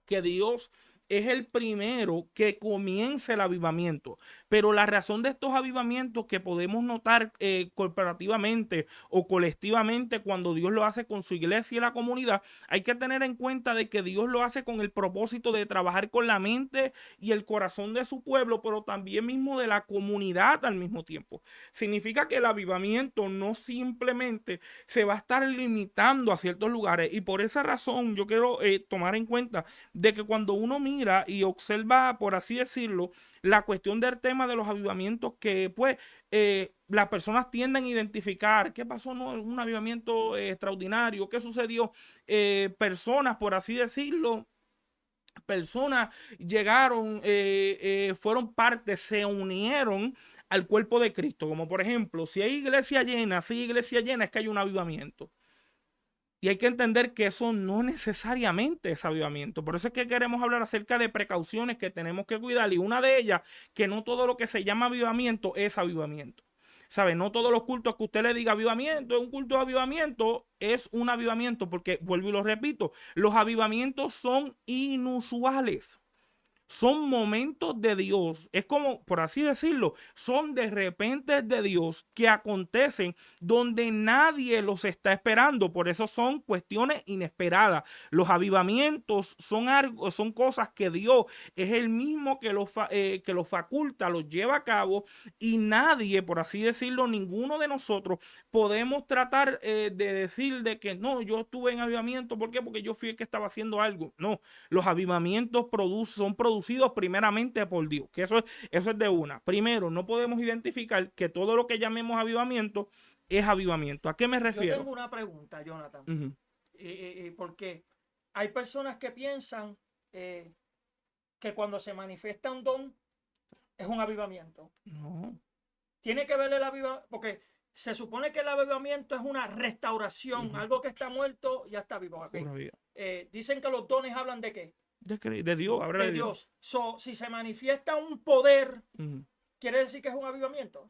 que Dios es el primero que comience el avivamiento. Pero la razón de estos avivamientos que podemos notar corporativamente o colectivamente cuando Dios lo hace con su iglesia y la comunidad, hay que tener en cuenta de que Dios lo hace con el propósito de trabajar con la mente y el corazón de su pueblo, pero también mismo de la comunidad al mismo tiempo. Significa que el avivamiento no simplemente se va a estar limitando a ciertos lugares, y por esa razón yo quiero tomar en cuenta de que cuando uno mira y observa, por así decirlo, la cuestión del tema de los avivamientos que pues las personas tienden a identificar, ¿qué pasó? ¿No? Un avivamiento extraordinario, ¿qué sucedió? Personas, por así decirlo, personas llegaron, fueron parte, se unieron al cuerpo de Cristo, como por ejemplo, si hay iglesia llena, es que hay un avivamiento. Y hay que entender que eso no necesariamente es avivamiento. Por eso es que queremos hablar acerca de precauciones que tenemos que cuidar. Y una de ellas, que no todo lo que se llama avivamiento es avivamiento. ¿Sabe? No todos los cultos que usted le diga avivamiento, es un culto de avivamiento, es un avivamiento. Porque, vuelvo y lo repito, los avivamientos son inusuales. son momentos de Dios, es como, por así decirlo, son de repente de Dios que acontecen donde nadie los está esperando, por eso son cuestiones inesperadas. Los avivamientos son algo, son cosas que Dios es el mismo que los faculta, los lleva a cabo y nadie, por así decirlo, ninguno de nosotros podemos tratar de decir de que no, yo estuve en avivamiento, ¿por qué? Porque yo fui el que estaba haciendo algo. No, los avivamientos son producidos primeramente por Dios, que eso es de una. Primero, no podemos identificar que todo lo que llamemos avivamiento es avivamiento. ¿A qué me Yo refiero? tengo una pregunta, Jonathan, Ujú. porque hay personas que piensan que cuando se manifiesta un don es un avivamiento. No, Tiene que ver el avivamiento, porque se supone que el avivamiento es una restauración, Ujú. algo que está muerto ya está vivo. Ok. pura vida. Dicen que los dones hablan de qué? De Dios, habla De Dios. So, si se manifiesta un poder, Ujú. quiere decir que es un avivamiento.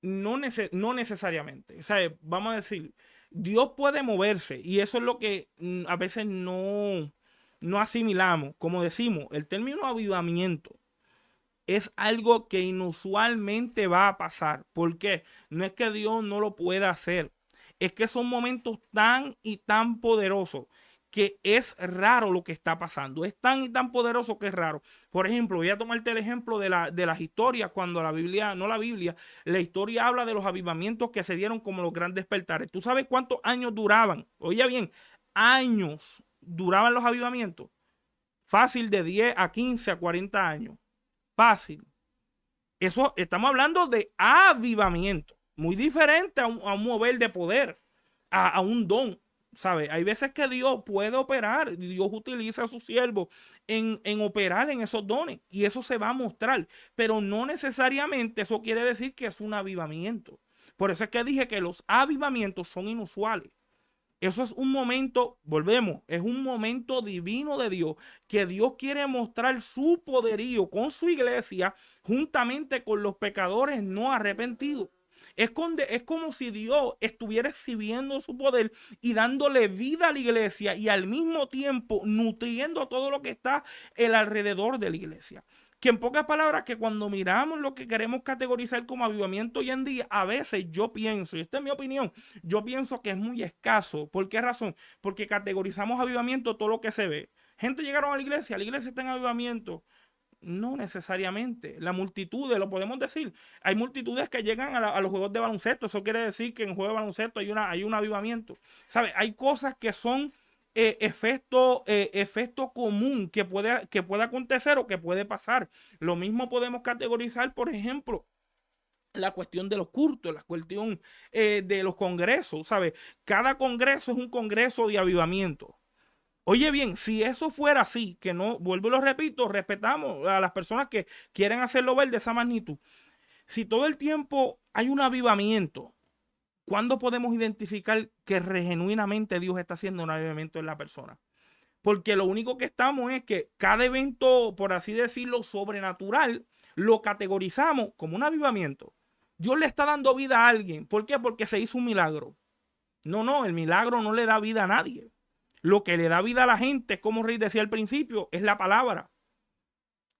No necesariamente. O sea, vamos a decir, Dios puede moverse y eso es lo que a veces no asimilamos. Como decimos, el término avivamiento es algo que inusualmente va a pasar. ¿Por qué? No es que Dios no lo pueda hacer. Es que son momentos tan y tan poderosos que es raro lo que está pasando. Es tan y tan poderoso que es raro. Por ejemplo, voy a tomarte el ejemplo de las historias cuando la Biblia, no la Biblia, la historia habla de los avivamientos que se dieron como los grandes despertares. ¿Tú sabes cuántos años duraban? Oye bien, años duraban los avivamientos. Fácil de 10 a 15 a 40 años. Fácil. Eso estamos hablando de avivamiento, muy diferente a un mover de poder, a un don. ¿Sabe? Hay veces que Dios puede operar, Dios utiliza a su siervo en operar en esos dones y eso se va a mostrar, pero no necesariamente eso quiere decir que es un avivamiento. Por eso es que dije que los avivamientos son inusuales. Eso es un momento, volvemos, es un momento divino de Dios, que Dios quiere mostrar su poderío con su iglesia juntamente con los pecadores no arrepentidos. Es como si Dios estuviera exhibiendo su poder y dándole vida a la iglesia y al mismo tiempo nutriendo todo lo que está alrededor de la iglesia. Que en pocas palabras, que cuando miramos lo que queremos categorizar como avivamiento hoy en día, a veces yo pienso, y esta es mi opinión, yo pienso que es muy escaso. ¿Por qué razón? Porque categorizamos avivamiento todo lo que se ve. Gente llegaron a la iglesia está en avivamiento. No necesariamente. La multitud, lo podemos decir. Hay multitudes que llegan a los juegos de baloncesto. Eso quiere decir que en juegos de baloncesto hay un avivamiento. ¿Sabe? Hay cosas que son efecto común que puede acontecer o que puede pasar. Lo mismo podemos categorizar, por ejemplo, la cuestión de los cultos, la cuestión de los congresos, ¿sabes? Cada congreso es un congreso de avivamiento. Oye bien, si eso fuera así, que no, vuelvo y lo repito, respetamos a las personas que quieren hacerlo ver de esa magnitud. Si todo el tiempo hay un avivamiento, ¿cuándo podemos identificar que genuinamente Dios está haciendo un avivamiento en la persona? Porque lo único que estamos es que cada evento, por así decirlo, sobrenatural, lo categorizamos como un avivamiento. Dios le está dando vida a alguien. ¿Por qué? Porque se hizo un milagro. No, el milagro no le da vida a nadie. Lo que le da vida a la gente, como Rey decía al principio, es la palabra.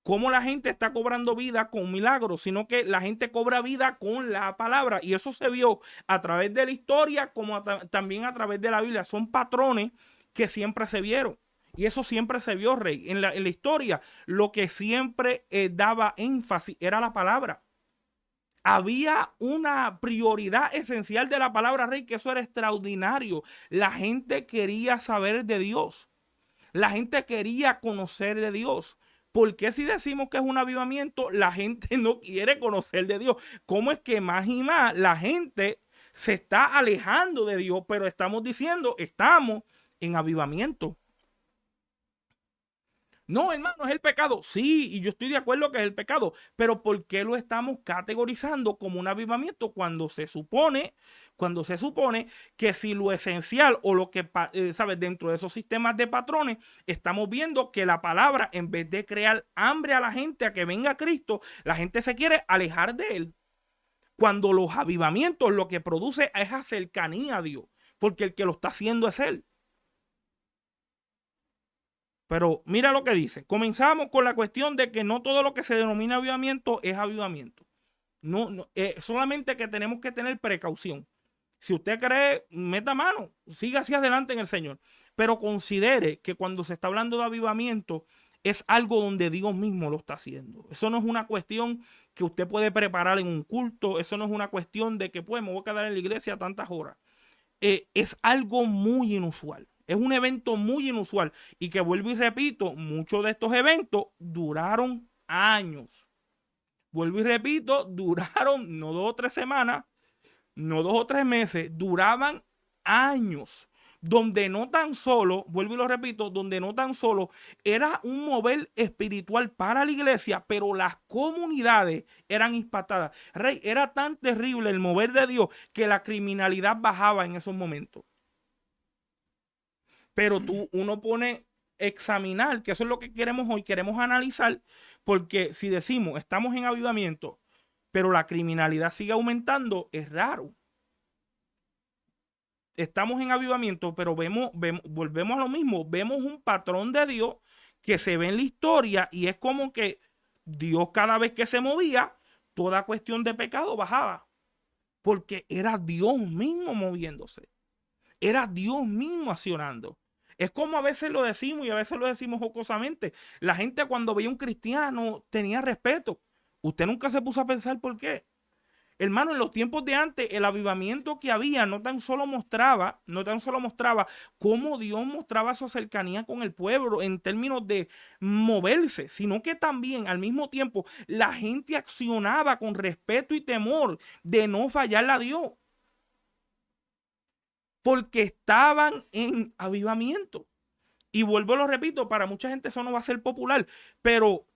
Cómo la gente está cobrando vida con milagros, sino que la gente cobra vida con la palabra. Y eso se vio a través de la historia como también a través de la Biblia. Son patrones que siempre se vieron. Y eso siempre se vio, Rey. En la historia, lo que siempre daba énfasis era la palabra. Había una prioridad esencial de la palabra, Rey, que eso era extraordinario. La gente quería saber de Dios. La gente quería conocer de Dios. ¿Por qué si decimos que es un avivamiento, la gente no quiere conocer de Dios? ¿Cómo es que más y más la gente se está alejando de Dios? Pero estamos diciendo, estamos en avivamiento. No, hermano, es el pecado. Sí, y yo estoy de acuerdo que es el pecado, pero ¿por qué lo estamos categorizando como un avivamiento cuando se supone que si lo esencial o lo que, sabes, dentro de esos sistemas de patrones, estamos viendo que la palabra, en vez de crear hambre a la gente a que venga a Cristo, la gente se quiere alejar de él. Cuando los avivamientos lo que produce es esa cercanía a Dios, porque el que lo está haciendo es él. Pero mira lo que dice. Comenzamos con la cuestión de que no todo lo que se denomina avivamiento es avivamiento. Solamente que tenemos que tener precaución. Si usted cree, meta mano, siga hacia adelante en el Señor. Pero considere que cuando se está hablando de avivamiento, es algo donde Dios mismo lo está haciendo. Eso no es una cuestión que usted puede preparar en un culto. Eso no es una cuestión de que pues me voy a quedar en la iglesia tantas horas. Es algo muy inusual. Es un evento muy inusual. Y que vuelvo y repito, muchos de estos eventos duraron años. Vuelvo y repito, duraron no 2 o 3 semanas, no 2 o 3 meses, duraban años, donde no tan solo, vuelvo y lo repito, donde no tan solo era un mover espiritual para la iglesia, pero las comunidades eran impactadas. Rey, era tan terrible el mover de Dios que la criminalidad bajaba en esos momentos. Pero uno pone examinar, que eso es lo que queremos hoy, queremos analizar, porque si decimos estamos en avivamiento, pero la criminalidad sigue aumentando, es raro. Estamos en avivamiento, pero volvemos a lo mismo, vemos un patrón de Dios que se ve en la historia y es como que Dios cada vez que se movía, toda cuestión de pecado bajaba, porque era Dios mismo moviéndose, era Dios mismo accionando. Es como a veces lo decimos y a veces lo decimos jocosamente. La gente cuando veía un cristiano tenía respeto. Usted nunca se puso a pensar por qué. Hermano, en los tiempos de antes, el avivamiento que había no tan solo mostraba cómo Dios mostraba su cercanía con el pueblo en términos de moverse, sino que también al mismo tiempo la gente accionaba con respeto y temor de no fallarle a Dios. Porque estaban en avivamiento. Y vuelvo, lo repito, para mucha gente eso no va a ser popular, pero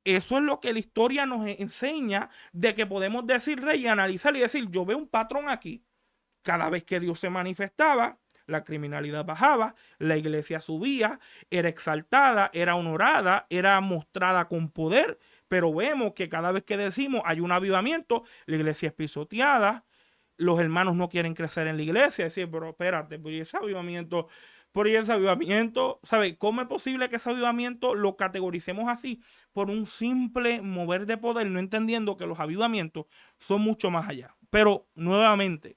eso es lo que la historia nos enseña de que podemos decir, Rey, y analizar y decir, yo veo un patrón aquí. Cada vez que Dios se manifestaba, la criminalidad bajaba, la iglesia subía, era exaltada, era honorada, era mostrada con poder, pero vemos que cada vez que decimos hay un avivamiento, la iglesia es pisoteada, los hermanos no quieren crecer en la iglesia, decir, pero espérate, pues ese avivamiento, ¿sabe? ¿Cómo es posible que ese avivamiento lo categoricemos así? Por un simple mover de poder, no entendiendo que los avivamientos son mucho más allá. Pero, nuevamente,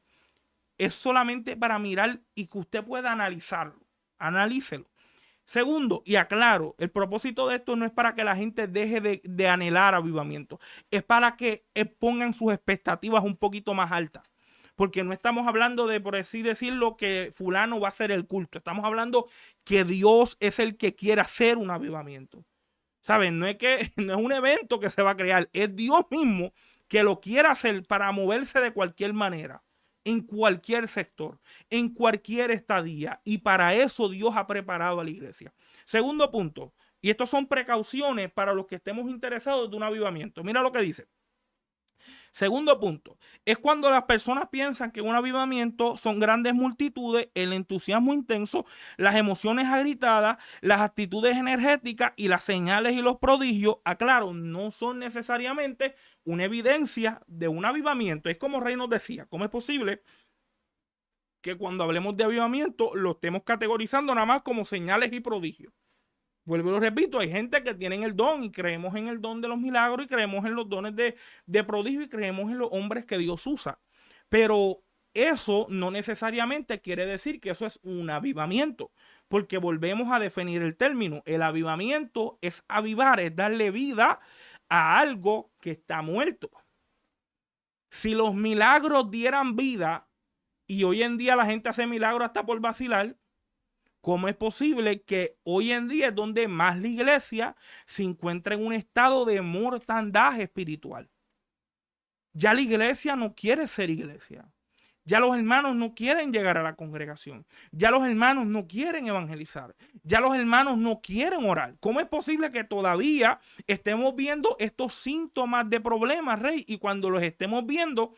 es solamente para mirar y que usted pueda analizarlo. Analícelo. Segundo, y aclaro, el propósito de esto no es para que la gente deje de anhelar avivamiento. Es para que pongan sus expectativas un poquito más altas. Porque no estamos hablando de, por así decirlo, que fulano va a hacer el culto. Estamos hablando que Dios es el que quiere hacer un avivamiento. ¿Saben? No es un evento que se va a crear. Es Dios mismo que lo quiere hacer para moverse de cualquier manera, en cualquier sector, en cualquier estadía. Y para eso Dios ha preparado a la iglesia. Segundo punto, y estos son precauciones para los que estemos interesados de un avivamiento. Mira lo que dice. Segundo punto, es cuando las personas piensan que un avivamiento son grandes multitudes, el entusiasmo intenso, las emociones agritadas, las actitudes energéticas y las señales y los prodigios, aclaro, no son necesariamente una evidencia de un avivamiento. Es como Rey nos decía, ¿cómo es posible que cuando hablemos de avivamiento lo estemos categorizando nada más como señales y prodigios? Vuelvo y lo repito, hay gente que tienen el don y creemos en el don de los milagros y creemos en los dones de prodigio y creemos en los hombres que Dios usa. Pero eso no necesariamente quiere decir que eso es un avivamiento, porque volvemos a definir el término. El avivamiento es avivar, es darle vida a algo que está muerto. Si los milagros dieran vida y hoy en día la gente hace milagros hasta por vacilar, ¿cómo es posible que hoy en día es donde más la iglesia se encuentra en un estado de mortandad espiritual? Ya la iglesia no quiere ser iglesia. Ya los hermanos no quieren llegar a la congregación. Ya los hermanos no quieren evangelizar. Ya los hermanos no quieren orar. ¿Cómo es posible que todavía estemos viendo estos síntomas de problemas, Rey? Y cuando los estemos viendo,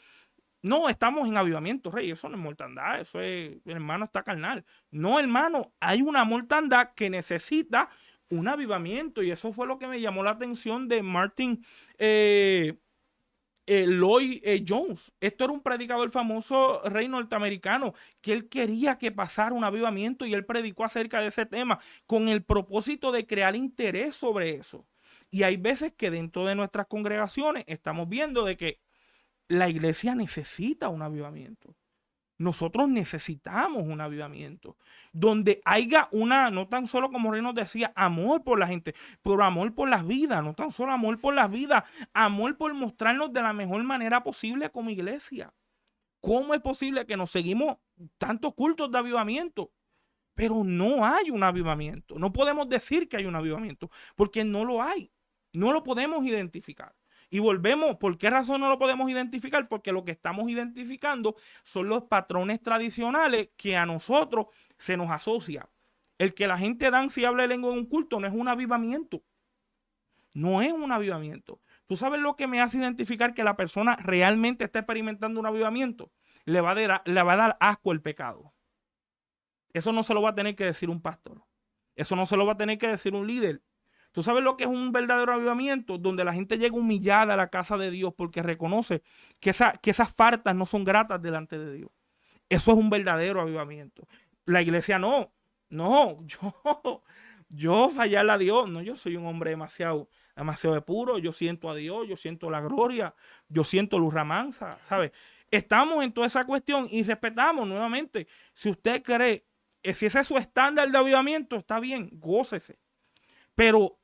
no, estamos en avivamiento, Rey. Eso no es mortandad, eso es, el hermano está carnal. No, hermano, hay una mortandad que necesita un avivamiento. Y eso fue lo que me llamó la atención de Martin Lloyd Jones. Esto era un predicador famoso, rey norteamericano, que él quería que pasara un avivamiento y él predicó acerca de ese tema con el propósito de crear interés sobre eso. Y hay veces que dentro de nuestras congregaciones estamos viendo de que la iglesia necesita un avivamiento. Nosotros necesitamos un avivamiento donde haya una, no tan solo como Rey nos decía, amor por la gente, pero amor por las vidas, no tan solo amor por las vidas, amor por mostrarnos de la mejor manera posible como iglesia. ¿Cómo es posible que nos seguimos tantos cultos de avivamiento, pero no hay un avivamiento? No podemos decir que hay un avivamiento porque no lo hay, no lo podemos identificar. Y volvemos, ¿por qué razón no lo podemos identificar? Porque lo que estamos identificando son los patrones tradicionales que a nosotros se nos asocia. El que la gente danza y hable lengua en un culto no es un avivamiento. No es un avivamiento. ¿Tú sabes lo que me hace identificar que la persona realmente está experimentando un avivamiento? Le va a dar asco el pecado. Eso no se lo va a tener que decir un pastor. Eso no se lo va a tener que decir un líder. ¿Tú sabes lo que es un verdadero avivamiento? Donde la gente llega humillada a la casa de Dios porque reconoce que esas faltas no son gratas delante de Dios. Eso es un verdadero avivamiento. La iglesia no, yo fallarle a Dios, no, yo soy un hombre demasiado de puro, yo siento a Dios, yo siento la gloria, yo siento luz ramansa, ¿sabes? Estamos en toda esa cuestión y respetamos nuevamente. Si usted cree, si ese es su estándar de avivamiento, está bien, gócese. Pero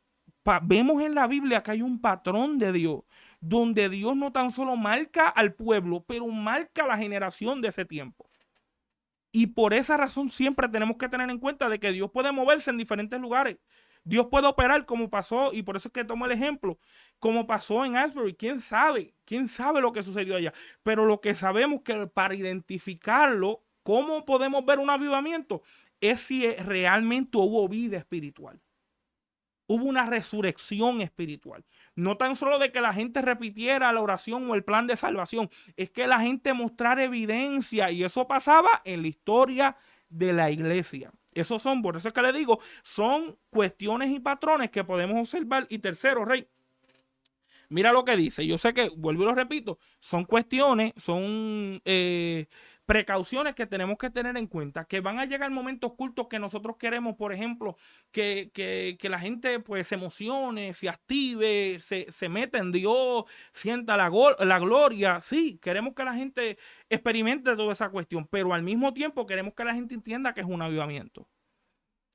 vemos en la Biblia que hay un patrón de Dios, donde Dios no tan solo marca al pueblo, pero marca a la generación de ese tiempo. Y por esa razón siempre tenemos que tener en cuenta de que Dios puede moverse en diferentes lugares. Dios puede operar como pasó, y por eso es que tomo el ejemplo, como pasó en Asbury. ¿Quién sabe lo que sucedió allá? Pero lo que sabemos que para identificarlo, ¿cómo podemos ver un avivamiento? Es si realmente hubo vida espiritual. Hubo una resurrección espiritual. No tan solo de que la gente repitiera la oración o el plan de salvación, es que la gente mostrara evidencia, y eso pasaba en la historia de la iglesia. Esos son, por eso es que le digo, son cuestiones y patrones que podemos observar. Y tercero, Rey, mira lo que dice. Yo sé que, vuelvo y lo repito, son cuestiones, son precauciones que tenemos que tener en cuenta, que van a llegar momentos cultos que nosotros queremos, por ejemplo, que la gente pues se emocione, se active, se meta en Dios, sienta la gloria. Sí, queremos que la gente experimente toda esa cuestión, pero al mismo tiempo queremos que la gente entienda que es un avivamiento,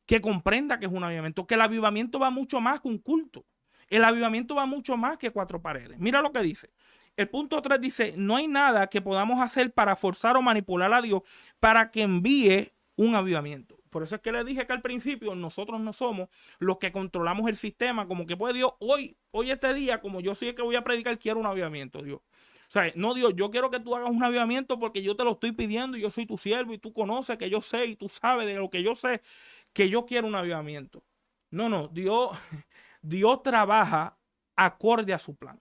que comprenda que es un avivamiento, que el avivamiento va mucho más que un culto. El avivamiento va mucho más que cuatro paredes. Mira lo que dice. El punto 3 dice, no hay nada que podamos hacer para forzar o manipular a Dios para que envíe un avivamiento. Por eso es que le dije que al principio nosotros no somos los que controlamos el sistema, como que pues Dios, hoy este día, como yo soy el que voy a predicar, quiero un avivamiento, Dios. O sea, no, Dios, yo quiero que tú hagas un avivamiento porque yo te lo estoy pidiendo y yo soy tu siervo y tú conoces que yo sé y tú sabes de lo que yo sé, que yo quiero un avivamiento. No, Dios trabaja acorde a su plan.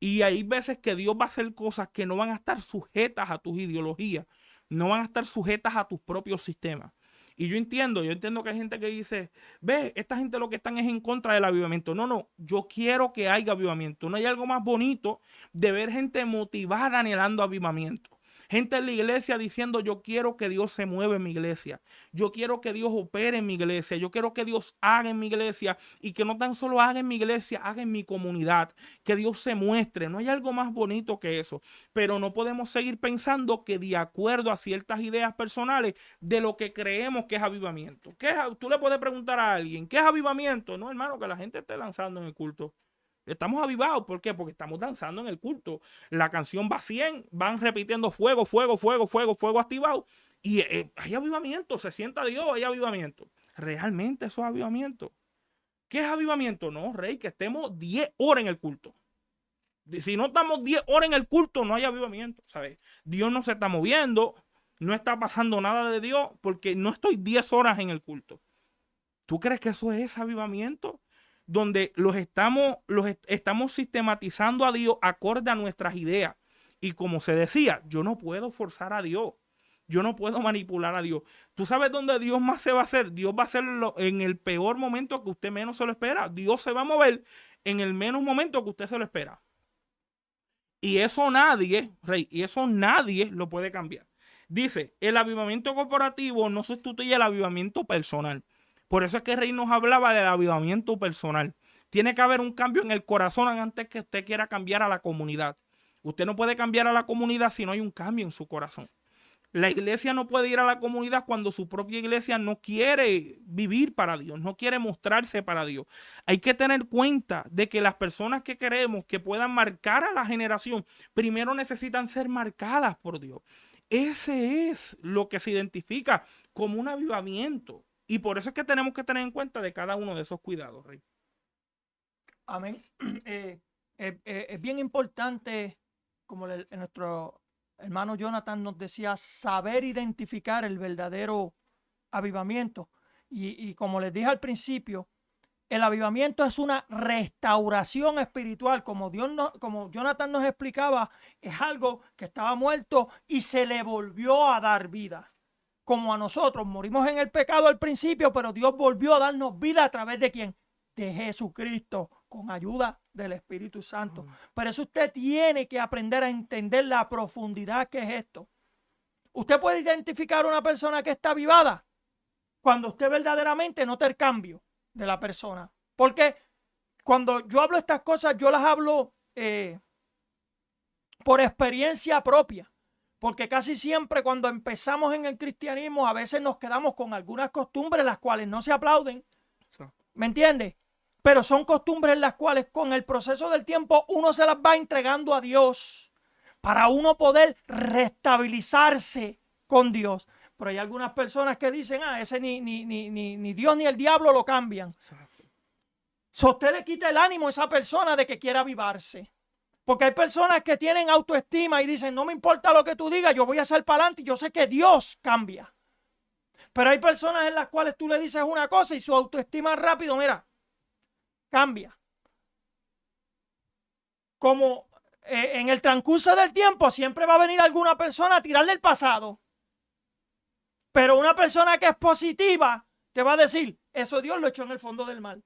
Y hay veces que Dios va a hacer cosas que no van a estar sujetas a tus ideologías, no van a estar sujetas a tus propios sistemas. Y yo entiendo que hay gente que dice, ve, esta gente lo que están es en contra del avivamiento. No, yo quiero que haya avivamiento. No hay algo más bonito de ver gente motivada anhelando avivamiento. Gente en la iglesia diciendo, yo quiero que Dios se mueva en mi iglesia. Yo quiero que Dios opere en mi iglesia. Yo quiero que Dios haga en mi iglesia. Y que no tan solo haga en mi iglesia, haga en mi comunidad. Que Dios se muestre. No hay algo más bonito que eso. Pero no podemos seguir pensando que de acuerdo a ciertas ideas personales de lo que creemos que es avivamiento. Tú le puedes preguntar a alguien, ¿qué es avivamiento? No, hermano, que la gente esté lanzando en el culto. Estamos avivados, ¿por qué? Porque estamos danzando en el culto. La canción va a 100, van repitiendo fuego, fuego, fuego, fuego, fuego activado. Y hay avivamiento, se sienta Dios, hay avivamiento. Realmente eso es avivamiento. ¿Qué es avivamiento? No, Rey, que estemos 10 horas en el culto. Si no estamos 10 horas en el culto, no hay avivamiento, ¿sabes? Dios no se está moviendo, no está pasando nada de Dios porque no estoy 10 horas en el culto. ¿Tú crees que eso es avivamiento? Donde estamos sistematizando a Dios acorde a nuestras ideas. Y como se decía, yo no puedo forzar a Dios. Yo no puedo manipular a Dios. ¿Tú sabes dónde Dios más se va a hacer? Dios va a hacerlo en el peor momento que usted menos se lo espera. Dios se va a mover en el menos momento que usted se lo espera. Y eso nadie, Rey, y eso nadie lo puede cambiar. Dice, el avivamiento corporativo no sustituye el avivamiento personal. Por eso es que Rey nos hablaba del avivamiento personal. Tiene que haber un cambio en el corazón antes que usted quiera cambiar a la comunidad. Usted no puede cambiar a la comunidad si no hay un cambio en su corazón. La iglesia no puede ir a la comunidad cuando su propia iglesia no quiere vivir para Dios, no quiere mostrarse para Dios. Hay que tener cuenta de que las personas que queremos que puedan marcar a la generación, primero necesitan ser marcadas por Dios. Ese es lo que se identifica como un avivamiento. Y por eso es que tenemos que tener en cuenta de cada uno de esos cuidados, Rey. Amén. Es bien importante, como nuestro hermano Jonathan nos decía, saber identificar el verdadero avivamiento. Y como les dije al principio, el avivamiento es una restauración espiritual. Como Jonathan nos explicaba, es algo que estaba muerto y se le volvió a dar vida. Como a nosotros, morimos en el pecado al principio, pero Dios volvió a darnos vida a través de ¿quién? De Jesucristo, con ayuda del Espíritu Santo. Por eso usted tiene que aprender a entender la profundidad que es esto. Usted puede identificar una persona que está avivada cuando usted verdaderamente nota el cambio de la persona. Porque cuando yo hablo estas cosas, yo las hablo por experiencia propia. Porque casi siempre cuando empezamos en el cristianismo, a veces nos quedamos con algunas costumbres las cuales no se aplauden. ¿Me entiendes? Pero son costumbres las cuales con el proceso del tiempo uno se las va entregando a Dios para uno poder restabilizarse con Dios. Pero hay algunas personas que dicen, ese ni Dios ni el diablo lo cambian. So, usted le quita el ánimo a esa persona de que quiera avivarse. Porque hay personas que tienen autoestima y dicen, no me importa lo que tú digas, yo voy a hacer para adelante y yo sé que Dios cambia. Pero hay personas en las cuales tú le dices una cosa y su autoestima rápido, mira, cambia. Como en el transcurso del tiempo siempre va a venir alguna persona a tirarle el pasado. Pero una persona que es positiva te va a decir, eso Dios lo echó en el fondo del mar.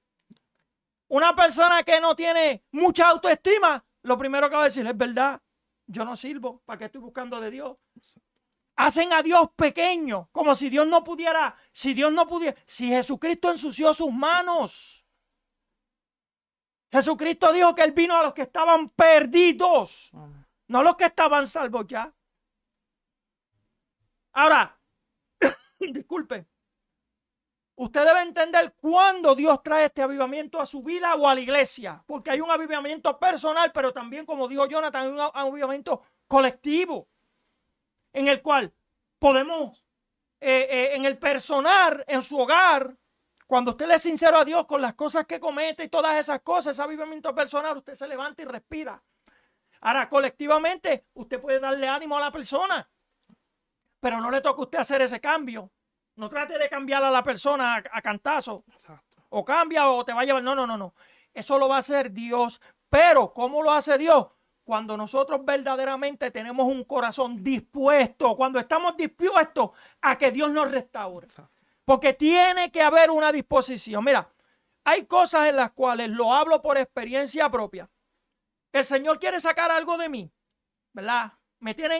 Una persona que no tiene mucha autoestima, lo primero que va a decir es verdad, yo no sirvo, ¿para qué estoy buscando de Dios? Hacen a Dios pequeño, como si Dios no pudiera, si Jesucristo ensució sus manos. Jesucristo dijo que Él vino a los que estaban perdidos, no a los que estaban salvos ya. Ahora, disculpe, usted debe entender cuándo Dios trae este avivamiento a su vida o a la iglesia, porque hay un avivamiento personal, pero también, como dijo Jonathan, hay un avivamiento colectivo, en el cual podemos, en el personal, en su hogar, cuando usted le es sincero a Dios con las cosas que comete y todas esas cosas, ese avivamiento personal, usted se levanta y respira. Ahora, colectivamente, usted puede darle ánimo a la persona, pero no le toca a usted hacer ese cambio. No trate de cambiar a la persona a cantazo. Exacto. O cambia o te va a llevar. No. Eso lo va a hacer Dios. Pero, ¿cómo lo hace Dios? Cuando nosotros verdaderamente tenemos un corazón dispuesto, cuando estamos dispuestos a que Dios nos restaure. Exacto. Porque tiene que haber una disposición. Mira, hay cosas en las cuales lo hablo por experiencia propia. El Señor quiere sacar algo de mí, ¿verdad? Me tiene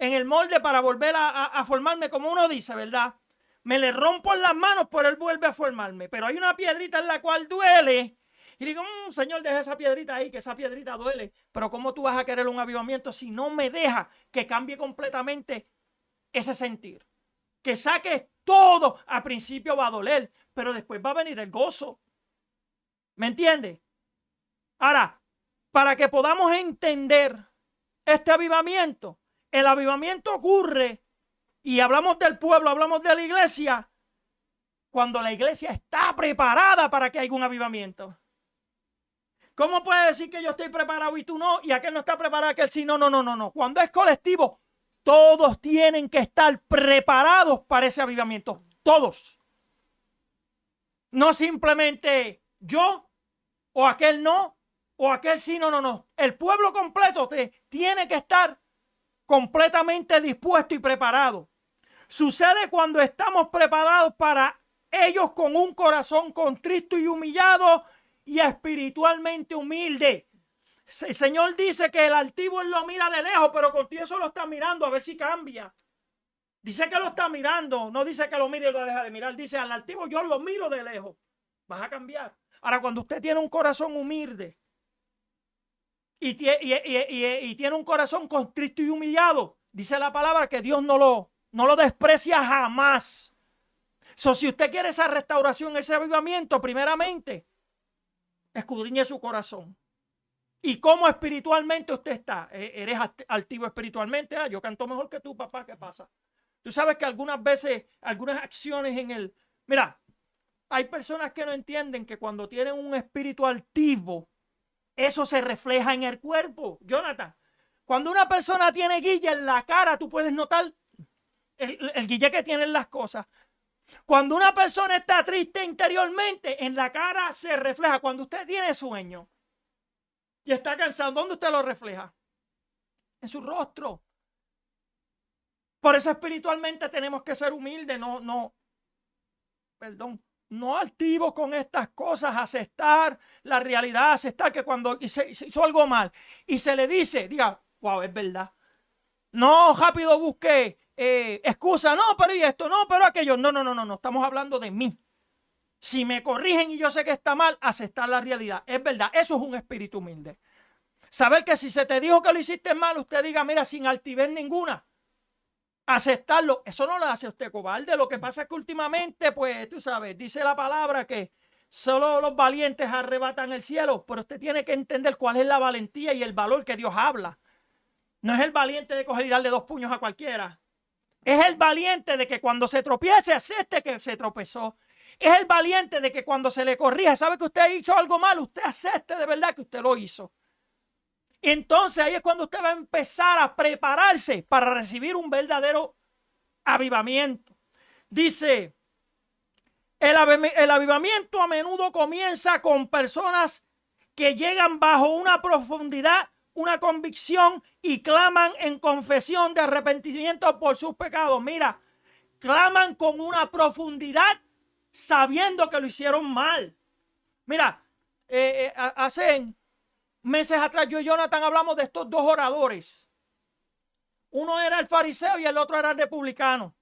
en el molde para volver a formarme, como uno dice, ¿verdad? Me le rompo en las manos, pero Él vuelve a formarme. Pero hay una piedrita en la cual duele. Y digo, Señor, deja esa piedrita ahí, que esa piedrita duele. Pero ¿cómo tú vas a querer un avivamiento si no me deja que cambie completamente ese sentir? Que saques todo. Al principio va a doler, pero después va a venir el gozo. ¿Me entiendes? Ahora, para que podamos entender este avivamiento, el avivamiento ocurre, y hablamos del pueblo, hablamos de la iglesia, cuando la iglesia está preparada para que haya un avivamiento. ¿Cómo puedes decir que yo estoy preparado y tú no? Y aquel no está preparado, aquel sí. No. Cuando es colectivo, todos tienen que estar preparados para ese avivamiento. Todos. No simplemente yo, o aquel no, o aquel sí. No. El pueblo completo tiene que estar completamente dispuesto y preparado. Sucede cuando estamos preparados para ellos con un corazón contrito y humillado y espiritualmente humilde. El Señor dice que el altivo Él lo mira de lejos, pero contigo eso lo está mirando a ver si cambia. Dice que lo está mirando, no dice que lo mire y lo deja de mirar. Dice, al altivo yo lo miro de lejos. Vas a cambiar. Ahora, cuando usted tiene un corazón humilde y tiene un corazón contrito y humillado, dice la palabra que Dios no lo desprecia jamás. Si usted quiere esa restauración, ese avivamiento, primeramente, escudriñe su corazón. ¿Y cómo espiritualmente usted está? ¿Eres altivo espiritualmente? Yo canto mejor que tú, papá, ¿qué pasa? Tú sabes que algunas veces, algunas acciones Mira, hay personas que no entienden que cuando tienen un espíritu altivo, eso se refleja en el cuerpo. Jonathan, cuando una persona tiene guille en la cara, tú puedes notar el guille que tienen las cosas. Cuando una persona está triste interiormente, en la cara se refleja. Cuando usted tiene sueño y está cansado, ¿dónde usted lo refleja? En su rostro. Por eso espiritualmente tenemos que ser humildes, no altivos con estas cosas, aceptar la realidad, aceptar que cuando se hizo algo mal y se le dice, diga, wow, es verdad. No rápido busque excusa, no, pero y esto, no, pero aquello. No, estamos hablando de mí. Si me corrigen y yo sé que está mal, aceptar la realidad. Es verdad, eso es un espíritu humilde. Saber que si se te dijo que lo hiciste mal, usted diga, mira, sin altivez ninguna. Aceptarlo, eso no lo hace usted cobarde. Lo que pasa es que últimamente, pues, tú sabes, dice la palabra que solo los valientes arrebatan el cielo, pero usted tiene que entender cuál es la valentía y el valor que Dios habla. No es el valiente de coger y darle 2 puños a cualquiera. Es el valiente de que cuando se tropiece, acepte que se tropezó. Es el valiente de que cuando se le corrija, sabe que usted hizo algo mal, usted acepte de verdad que usted lo hizo. Entonces ahí es cuando usted va a empezar a prepararse para recibir un verdadero avivamiento. Dice, el avivamiento a menudo comienza con personas que llegan bajo una profundidad, una convicción y claman en confesión de arrepentimiento por sus pecados. Mira, claman con una profundidad sabiendo que lo hicieron mal. Mira, hacen meses atrás yo y Jonathan hablamos de estos 2 oradores. Uno era el fariseo y el otro era el republicano.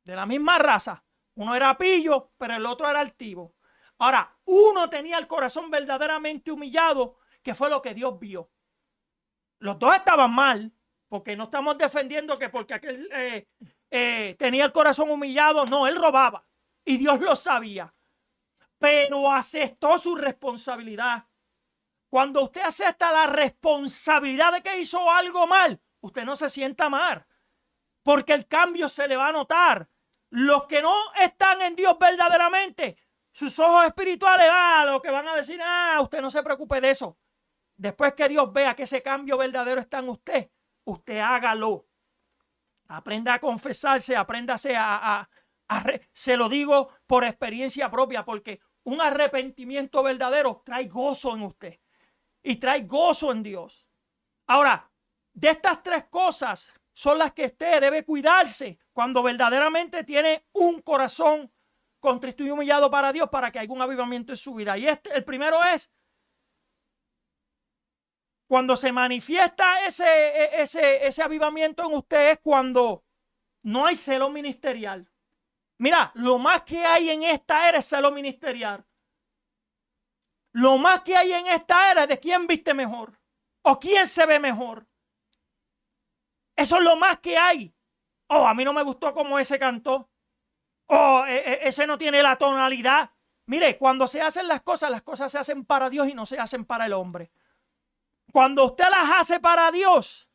De la misma raza. Uno era pillo, pero el otro era altivo. Ahora, uno tenía el corazón verdaderamente humillado, que fue lo que Dios vio. Los 2 estaban mal, porque no estamos defendiendo que porque aquel tenía el corazón humillado. No, él robaba. Y Dios lo sabía. Pero aceptó su responsabilidad. Cuando usted acepta la responsabilidad de que hizo algo mal, usted no se sienta mal, porque el cambio se le va a notar. Los que no están en Dios verdaderamente, sus ojos espirituales, lo que van a decir, usted no se preocupe de eso. Después que Dios vea que ese cambio verdadero está en usted, usted hágalo. Aprenda a confesarse, apréndase se lo digo por experiencia propia, porque un arrepentimiento verdadero trae gozo en usted. Y trae gozo en Dios. Ahora, de estas 3 cosas son las que usted debe cuidarse cuando verdaderamente tiene un corazón contrito y humillado para Dios, para que haya un avivamiento en su vida. Y el primero es cuando se manifiesta ese avivamiento en usted, es cuando no hay celo ministerial. Mira, lo más que hay en esta era es celo ministerial. Lo más que hay en esta era es de quién viste mejor o quién se ve mejor. Eso es lo más que hay. A mí no me gustó cómo ese cantó. Ese no tiene la tonalidad. Mire, cuando se hacen las cosas se hacen para Dios y no se hacen para el hombre. Cuando usted las hace para Dios,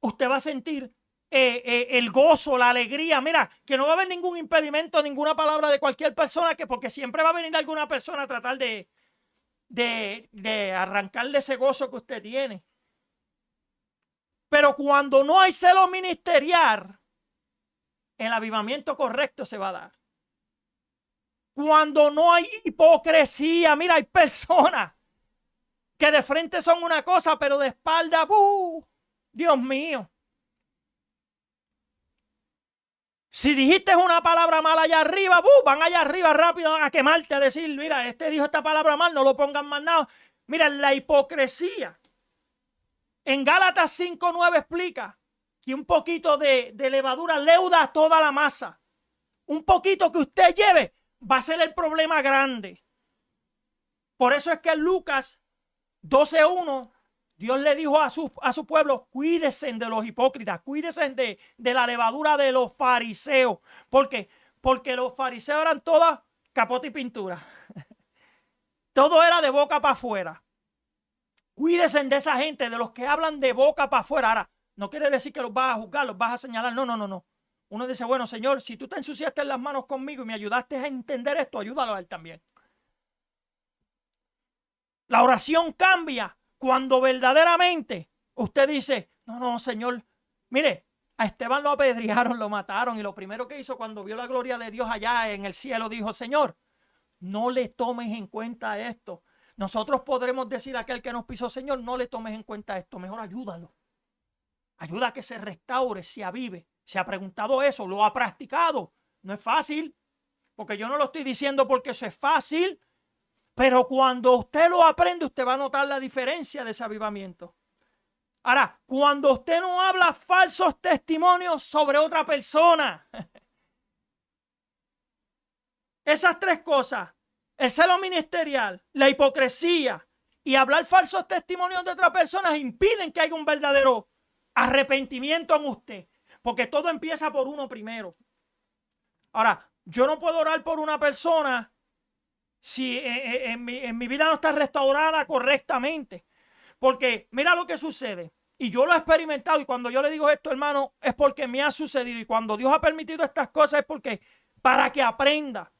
usted va a sentir el gozo, la alegría. Mira, que no va a haber ningún impedimento, ninguna palabra de cualquier persona, porque siempre va a venir alguna persona a tratar de arrancarle ese gozo que usted tiene. Pero cuando no hay celo ministerial, el avivamiento correcto se va a dar. Cuando no hay hipocresía, mira, hay personas que de frente son una cosa, pero de espalda, Dios mío. Si dijiste una palabra mala allá arriba, van allá arriba rápido a quemarte, a decir, mira, este dijo esta palabra mal, no lo pongan más nada. Mira, la hipocresía En Gálatas 5:9 explica que un poquito de levadura leuda toda la masa. Un poquito que usted lleve va a ser el problema grande. Por eso es que en Lucas 12:1 Dios le dijo a su pueblo: cuídense de los hipócritas, cuídense de la levadura de los fariseos. ¿Por qué? Porque los fariseos eran todas capote y pintura. Todo era de boca para afuera. Cuídense de esa gente, de los que hablan de boca para afuera. Ahora, no quiere decir que los vas a juzgar, los vas a señalar. No. Uno dice: bueno, Señor, si tú te ensuciaste las manos conmigo y me ayudaste a entender esto, ayúdalo a él también. La oración cambia cuando verdaderamente usted dice: no, Señor, mire, a Esteban lo apedrearon, lo mataron, y lo primero que hizo cuando vio la gloria de Dios allá en el cielo, dijo: Señor, no le tomes en cuenta esto. Nosotros podremos decir a aquel que nos pisó: Señor, no le tomes en cuenta esto, mejor ayúdalo. Ayuda a que se restaure, se avive. Se ha preguntado eso, lo ha practicado. No es fácil, porque yo no lo estoy diciendo porque eso es fácil, pero cuando usted lo aprende, usted va a notar la diferencia de ese avivamiento. Ahora, cuando usted no habla falsos testimonios sobre otra persona, esas tres cosas, el celo ministerial, la hipocresía y hablar falsos testimonios de otras personas, impiden que haya un verdadero arrepentimiento en usted, porque todo empieza por uno primero. Ahora, yo no puedo orar por una persona si en mi vida no está restaurada correctamente, porque mira lo que sucede. Y yo lo he experimentado, y cuando yo le digo esto, hermano, es porque me ha sucedido. Y cuando Dios ha permitido estas cosas es porque para que aprenda.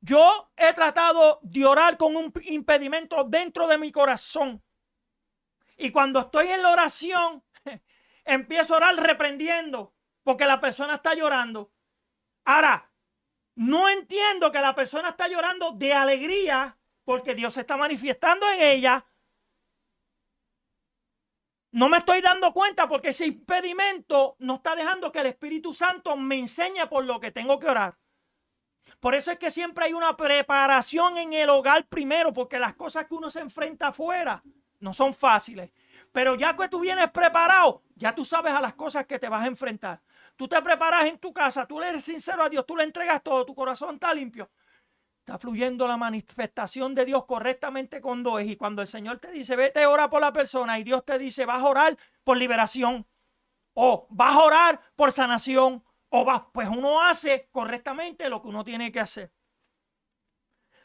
Yo he tratado de orar con un impedimento dentro de mi corazón. Y cuando estoy en la oración, empiezo a orar reprendiendo, porque la persona está llorando. Ahora, no entiendo que la persona está llorando de alegría porque Dios se está manifestando en ella. No me estoy dando cuenta porque ese impedimento no está dejando que el Espíritu Santo me enseñe por lo que tengo que orar. Por eso es que siempre hay una preparación en el hogar primero, porque las cosas que uno se enfrenta afuera no son fáciles. Pero ya que tú vienes preparado, ya tú sabes a las cosas que te vas a enfrentar. Tú te preparas en tu casa, tú le eres sincero a Dios, tú le entregas todo, tu corazón está limpio. Está fluyendo la manifestación de Dios correctamente cuando es. Y cuando el Señor te dice: vete, ora por la persona, y Dios te dice: vas a orar por liberación, o vas a orar por sanación, o vas, pues uno hace correctamente lo que uno tiene que hacer.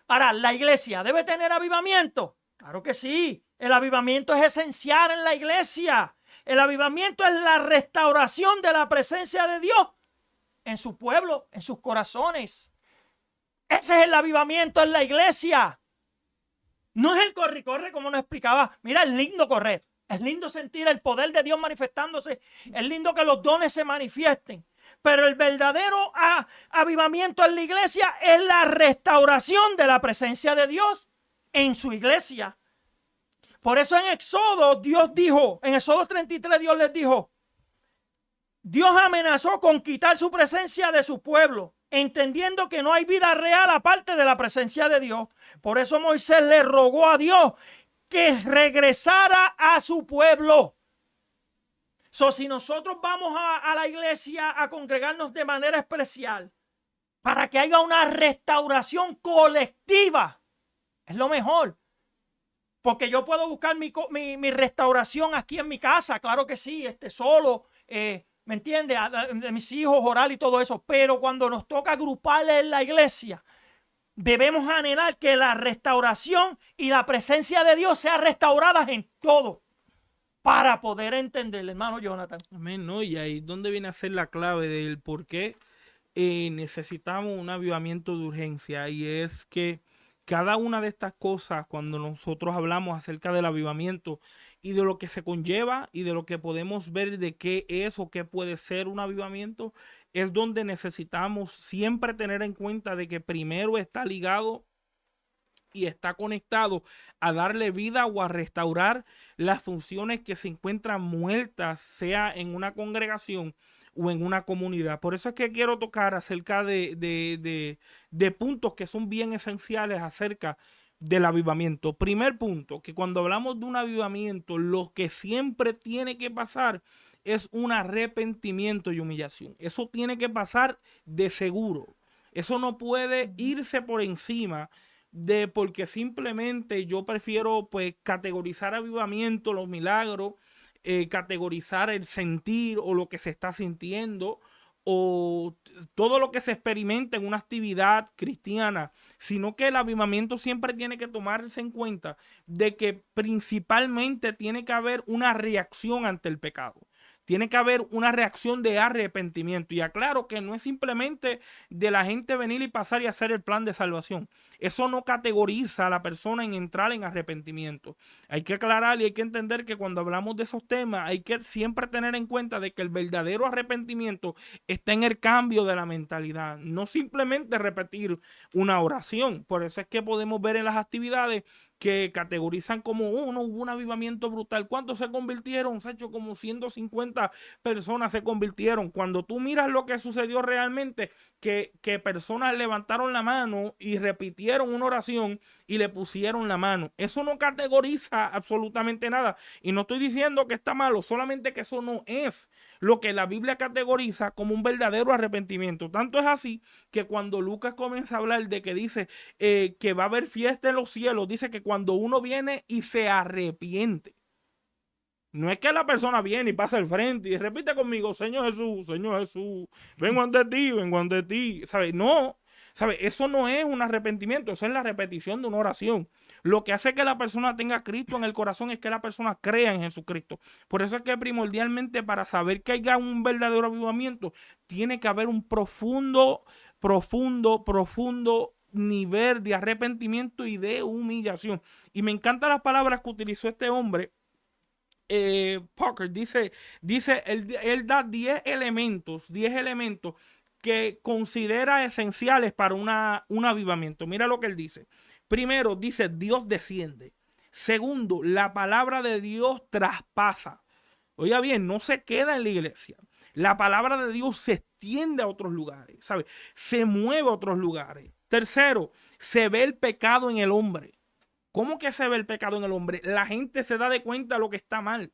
Ahora, ¿la iglesia debe tener avivamiento? Claro que sí. El avivamiento es esencial en la iglesia. El avivamiento es la restauración de la presencia de Dios en su pueblo, en sus corazones. Ese es el avivamiento en la iglesia. No es el corre como nos explicaba. Mira, es lindo correr. Es lindo sentir el poder de Dios manifestándose. Es lindo que los dones se manifiesten. Pero el verdadero avivamiento en la iglesia es la restauración de la presencia de Dios en su iglesia. Por eso en Éxodo Dios dijo, en Éxodo 33 Dios les dijo: Dios amenazó con quitar su presencia de su pueblo, entendiendo que no hay vida real aparte de la presencia de Dios. Por eso Moisés le rogó a Dios que regresara a su pueblo. Si nosotros vamos a la iglesia a congregarnos de manera especial para que haya una restauración colectiva, es lo mejor. Porque yo puedo buscar mi restauración aquí en mi casa, claro que sí, solo, ¿me entiendes? De mis hijos, orar y todo eso. Pero cuando nos toca agruparles en la iglesia, debemos anhelar que la restauración y la presencia de Dios sean restauradas en todo, para poder entender, hermano Jonathan. Amén, ¿no? Y ahí es donde viene a ser la clave del por qué necesitamos un avivamiento de urgencia. Y es que cada una de estas cosas, cuando nosotros hablamos acerca del avivamiento y de lo que se conlleva y de lo que podemos ver de qué es o qué puede ser un avivamiento, es donde necesitamos siempre tener en cuenta de que primero está ligado y está conectado a darle vida o a restaurar las funciones que se encuentran muertas, sea en una congregación o en una comunidad. Por eso es que quiero tocar acerca de puntos que son bien esenciales acerca del avivamiento. Primer punto, que cuando hablamos de un avivamiento, lo que siempre tiene que pasar es un arrepentimiento y humillación. Eso tiene que pasar de seguro. Eso no puede irse por encima de porque simplemente yo prefiero pues categorizar avivamiento, los milagros, categorizar el sentir o lo que se está sintiendo o todo lo que se experimenta en una actividad cristiana, sino que el avivamiento siempre tiene que tomarse en cuenta de que principalmente tiene que haber una reacción ante el pecado. Tiene que haber una reacción de arrepentimiento. Y aclaro que no es simplemente de la gente venir y pasar y hacer el plan de salvación. Eso no categoriza a la persona en entrar en arrepentimiento. Hay que aclarar y hay que entender que cuando hablamos de esos temas hay que siempre tener en cuenta de que el verdadero arrepentimiento está en el cambio de la mentalidad. No simplemente repetir una oración. Por eso es que podemos ver en las actividades que categorizan como hubo un avivamiento brutal. ¿Cuántos se convirtieron? Se ha hecho como 150 personas se convirtieron. Cuando tú miras lo que sucedió realmente, que personas levantaron la mano y repitieron una oración y le pusieron la mano. Eso no categoriza absolutamente nada. Y no estoy diciendo que está malo, solamente que eso no es lo que la Biblia categoriza como un verdadero arrepentimiento. Tanto es así que cuando Lucas comienza a hablar de que dice que va a haber fiesta en los cielos, dice que cuando uno viene y se arrepiente. No es que la persona viene y pasa al frente y repite conmigo, Señor Jesús, vengo ante ti, ¿sabes? No, ¿sabes? Eso no es un arrepentimiento, eso es la repetición de una oración. Lo que hace que la persona tenga a Cristo en el corazón es que la persona crea en Jesucristo. Por eso es que primordialmente para saber que haya un verdadero avivamiento, tiene que haber un profundo nivel de arrepentimiento y de humillación. Y me encantan las palabras que utilizó este hombre. Parker dice él da 10 elementos que considera esenciales para un avivamiento. Mira lo que él dice. Primero, dice Dios desciende. Segundo, la palabra de Dios traspasa. Oiga bien, no se queda en la iglesia. La palabra de Dios se extiende a otros lugares, ¿sabe? Se mueve a otros lugares. Tercero, se ve el pecado en el hombre. ¿Cómo que se ve el pecado en el hombre? La gente se da de cuenta de lo que está mal.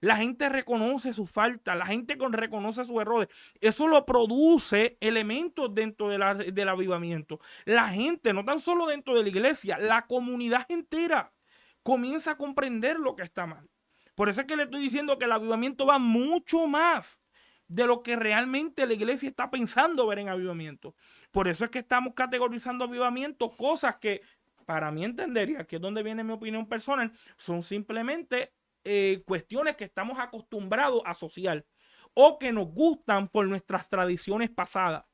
La gente reconoce su falta, la gente reconoce sus errores. Eso lo produce elementos dentro del avivamiento. La gente, no tan solo dentro de la iglesia, la comunidad entera comienza a comprender lo que está mal. Por eso es que le estoy diciendo que el avivamiento va mucho más de lo que realmente la iglesia está pensando ver en avivamiento. Por eso es que estamos categorizando avivamiento, cosas que para mí entender, y aquí es donde viene mi opinión personal, son simplemente cuestiones que estamos acostumbrados a asociar o que nos gustan por nuestras tradiciones pasadas.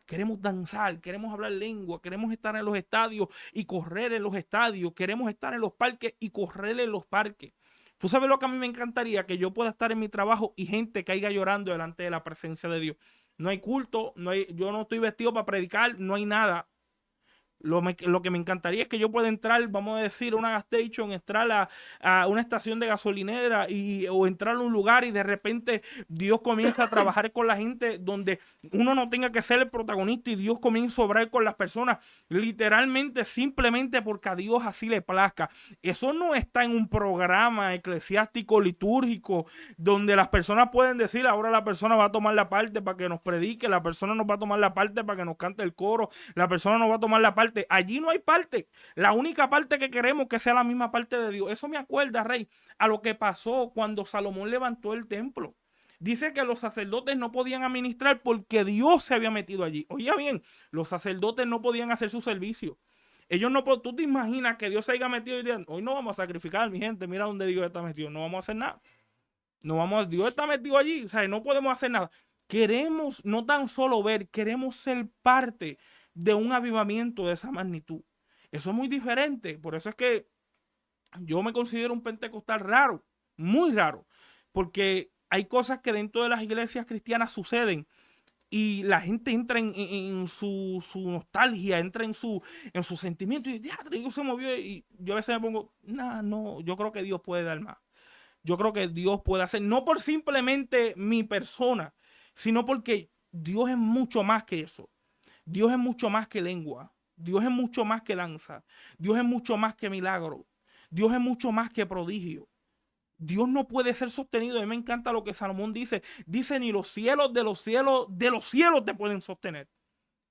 Queremos danzar, queremos hablar lengua, queremos estar en los estadios y correr en los estadios, queremos estar en los parques y correr en los parques. ¿Tú sabes lo que a mí me encantaría? Que yo pueda estar en mi trabajo y gente caiga llorando delante de la presencia de Dios. No hay culto, yo no estoy vestido para predicar, no hay nada. Lo que me encantaría es que yo pueda entrar, vamos a decir, a una gas station, entrar a una estación de gasolinera o entrar a un lugar y de repente Dios comienza a trabajar con la gente donde uno no tenga que ser el protagonista y Dios comienza a obrar con las personas literalmente simplemente porque a Dios así le plazca. Eso no está en un programa eclesiástico litúrgico donde las personas pueden decir ahora la persona va a tomar la parte para que nos predique, la persona nos va a tomar la parte para que nos cante el coro, la persona nos va a tomar la parte. Allí no hay parte. La única parte que queremos que sea la misma parte de Dios. Eso me acuerda, Rey, a lo que pasó cuando Salomón levantó el templo. Dice que los sacerdotes no podían administrar porque Dios se había metido allí. Oye bien, los sacerdotes no podían hacer su servicio. Ellos no, tú te imaginas que Dios se haya metido y digan, hoy no vamos a sacrificar, mi gente, mira dónde Dios está metido. No vamos a hacer nada. Dios está metido allí, o sea, no podemos hacer nada. Queremos no tan solo ver, queremos ser parte de un avivamiento de esa magnitud. Eso es muy diferente. Por eso es que yo me considero un pentecostal raro, muy raro, porque hay cosas que dentro de las iglesias cristianas suceden y la gente entra en su nostalgia, entra en su sentimiento y Dios se movió y yo a veces me pongo, no, yo creo que Dios puede dar más. Yo creo que Dios puede hacer, no por simplemente mi persona, sino porque Dios es mucho más que eso. Dios es mucho más que lengua. Dios es mucho más que danza. Dios es mucho más que milagro. Dios es mucho más que prodigio. Dios no puede ser sostenido. A mí me encanta lo que Salomón dice. Dice, ni los cielos de los cielos te pueden sostener.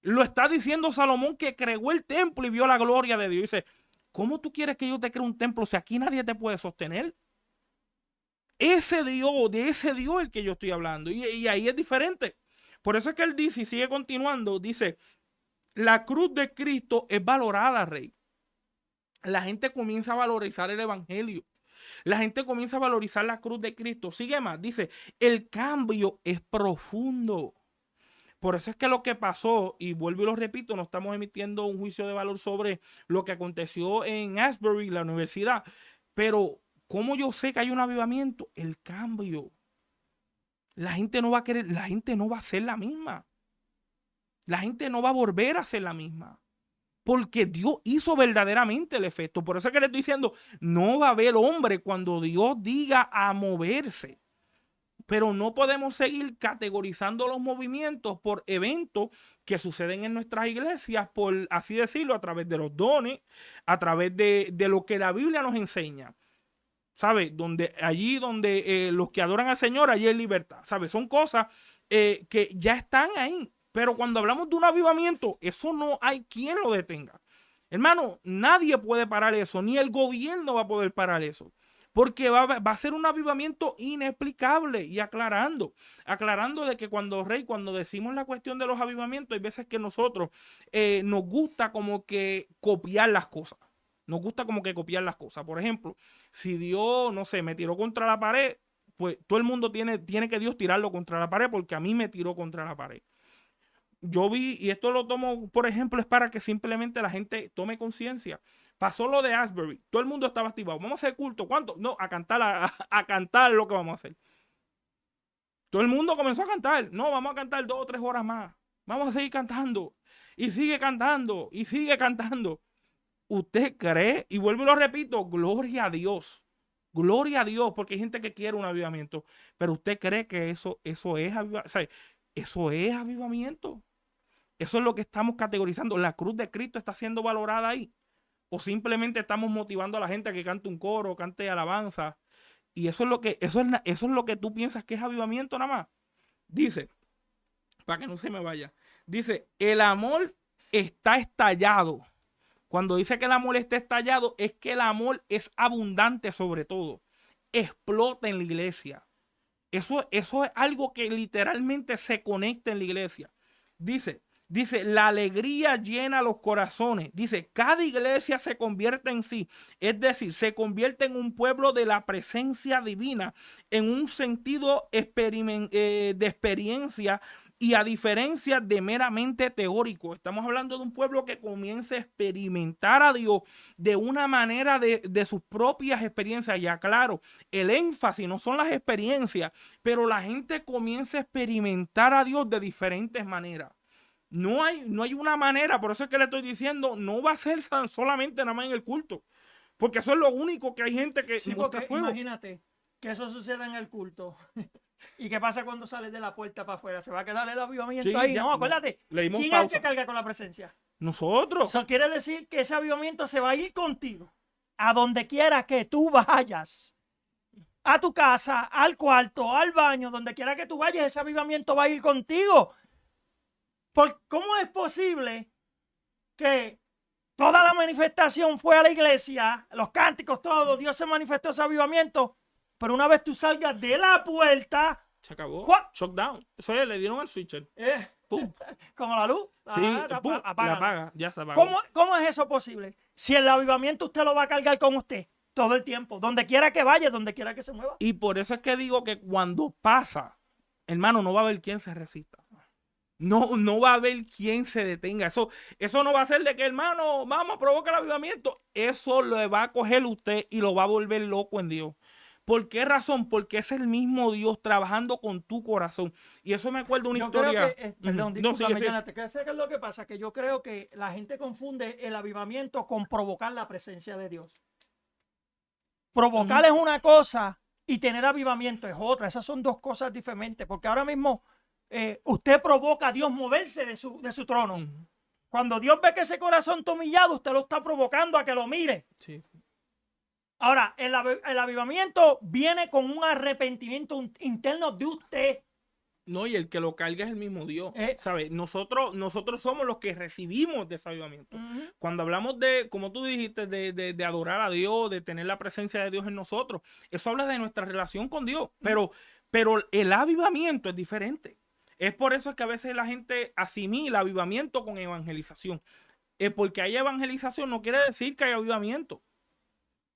Lo está diciendo Salomón, que creó el templo y vio la gloria de Dios. Dice, ¿cómo tú quieres que yo te cree un templo si aquí nadie te puede sostener? Ese Dios, de ese Dios el que yo estoy hablando. Y ahí es diferente. Por eso es que él dice, y sigue continuando, dice, la cruz de Cristo es valorada, rey. La gente comienza a valorizar el evangelio. La gente comienza a valorizar la cruz de Cristo. Sigue más, dice, el cambio es profundo. Por eso es que lo que pasó, y vuelvo y lo repito, no estamos emitiendo un juicio de valor sobre lo que aconteció en Asbury, la universidad, pero ¿cómo yo sé que hay un avivamiento? El cambio. La gente no va a querer, la gente no va a ser la misma. La gente no va a volver a ser la misma. Porque Dios hizo verdaderamente el efecto. Por eso es que le estoy diciendo, no va a haber hombre cuando Dios diga a moverse. Pero no podemos seguir categorizando los movimientos por eventos que suceden en nuestras iglesias, por así decirlo, a través de los dones, a través de lo que la Biblia nos enseña. ¿Sabes? Allí donde los que adoran al Señor, allí hay libertad. ¿Sabes? Son cosas que ya están ahí. Pero cuando hablamos de un avivamiento, eso no hay quien lo detenga. Hermano, nadie puede parar eso, ni el gobierno va a poder parar eso. Porque va a ser un avivamiento inexplicable. Y aclarando de que cuando decimos la cuestión de los avivamientos, hay veces que nosotros nos gusta como que copiar las cosas. Nos gusta como que copiar las cosas. Por ejemplo, si Dios, no sé, me tiró contra la pared, pues todo el mundo tiene que Dios tirarlo contra la pared porque a mí me tiró contra la pared. Yo vi, y esto lo tomo, por ejemplo, es para que simplemente la gente tome conciencia. Pasó lo de Asbury, todo el mundo estaba activado. Vamos a hacer culto, ¿cuánto? No, a cantar, a cantar lo que vamos a hacer. Todo el mundo comenzó a cantar. No, vamos a cantar 2 o 3 horas más. Vamos a seguir cantando. Y sigue cantando, y sigue cantando. ¿Usted cree? Y vuelvo y lo repito, gloria a Dios. Gloria a Dios, porque hay gente que quiere un avivamiento. Pero ¿usted cree que eso es avivamiento? O sea, eso es avivamiento. Eso es lo que estamos categorizando. La cruz de Cristo está siendo valorada ahí. O simplemente estamos motivando a la gente a que cante un coro, cante alabanza. Y eso es lo que tú piensas que es avivamiento nada más. Dice, para que no se me vaya. Dice, el amor está estallado. Cuando dice que el amor está estallado, es que el amor es abundante sobre todo. Explota en la iglesia. Eso es algo que literalmente se conecta en la iglesia. Dice, la alegría llena los corazones. Dice, cada iglesia se convierte en sí. Es decir, se convierte en un pueblo de la presencia divina, en un sentido de experiencia y a diferencia de meramente teórico. Estamos hablando de un pueblo que comienza a experimentar a Dios de una manera de sus propias experiencias. Ya claro, el énfasis no son las experiencias, pero la gente comienza a experimentar a Dios de diferentes maneras. No hay una manera, por eso es que le estoy diciendo, no va a ser solamente nada más en el culto, porque eso es lo único que hay gente que Sí, muestra porque fuego. imagínate que eso suceda en el culto. ¿Y qué pasa cuando sales de la puerta para afuera? ¿Se va a quedar el avivamiento Sí, ahí? ya, No, acuérdate. le dimos ¿Quién es el pausa. que carga con la presencia? Nosotros. Eso quiere decir que ese avivamiento se va a ir contigo. A donde quiera que tú vayas. A tu casa, al cuarto, al baño, donde quiera que tú vayas, ese avivamiento va a ir contigo. ¿Cómo es posible que toda la manifestación fue a la iglesia, los cánticos, todo, Dios se manifestó ese avivamiento, pero una vez tú salgas de la puerta, Se acabó. ¿What? Shutdown. Eso es, le dieron al switcher. pum, como la luz, Sí, pum, la apaga. apaga. Ya se apagó. ¿Cómo es eso posible? Si el avivamiento usted lo va a cargar con usted todo el tiempo, donde quiera que vaya, donde quiera que se mueva. Y por eso es que digo que cuando pasa, hermano, no va a haber quien se resista. No va a haber quien se detenga. Eso no va a ser de que, hermano, vamos, provoca el avivamiento. Eso lo va a coger usted y lo va a volver loco en Dios. ¿Por qué razón? Porque es el mismo Dios trabajando con tu corazón. Y eso me acuerda una historia. Creo que, perdón, No, discúlpame, sigue. Jonathan, ¿qué es lo que pasa? Que yo creo que la gente confunde el avivamiento con provocar la presencia de Dios. Provocar es una cosa y tener avivamiento es otra. Esas son dos cosas diferentes. Porque ahora mismo usted provoca a Dios moverse de su trono. Cuando Dios ve que ese corazón está humillado, usted lo está provocando a que lo mire. Sí. Ahora, el avivamiento viene con un arrepentimiento interno de usted. No, y el que lo carga es el mismo Dios. Eh. ¿Sabes? Nosotros somos los que recibimos de ese avivamiento. Cuando hablamos de, como tú dijiste, de adorar a Dios, de tener la presencia de Dios en nosotros, eso habla de nuestra relación con Dios. Pero el avivamiento es diferente. Es por eso que a veces la gente asimila avivamiento con evangelización. Porque hay evangelización no quiere decir que hay avivamiento.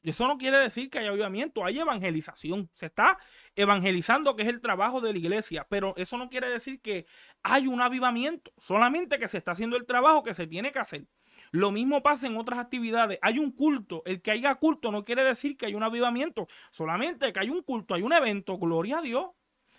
Eso no quiere decir que haya avivamiento, hay evangelización. Se está evangelizando, que es el trabajo de la iglesia, pero eso no quiere decir que hay un avivamiento, solamente que se está haciendo el trabajo que se tiene que hacer. Lo mismo pasa en otras actividades. Hay un culto, el que haya culto no quiere decir que hay un avivamiento, solamente que hay un culto, hay un evento, gloria a Dios,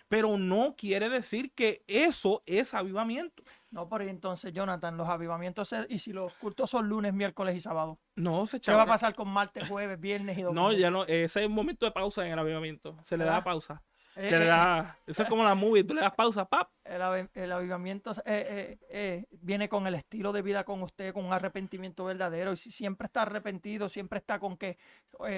pero no quiere decir que eso es avivamiento. No, pero entonces, Jonathan, los avivamientos, y si los cultos son lunes, miércoles y sábado, No, ¿qué va a pasar con martes, jueves, viernes y domingo? No, ya no, ese es un momento de pausa en el avivamiento. Se le da ¿Verdad? pausa. Eso es como la movie, tú le das pausa, ¡pap! El avivamiento viene con el estilo de vida con usted, con un arrepentimiento verdadero. Y si siempre está arrepentido, siempre está con que,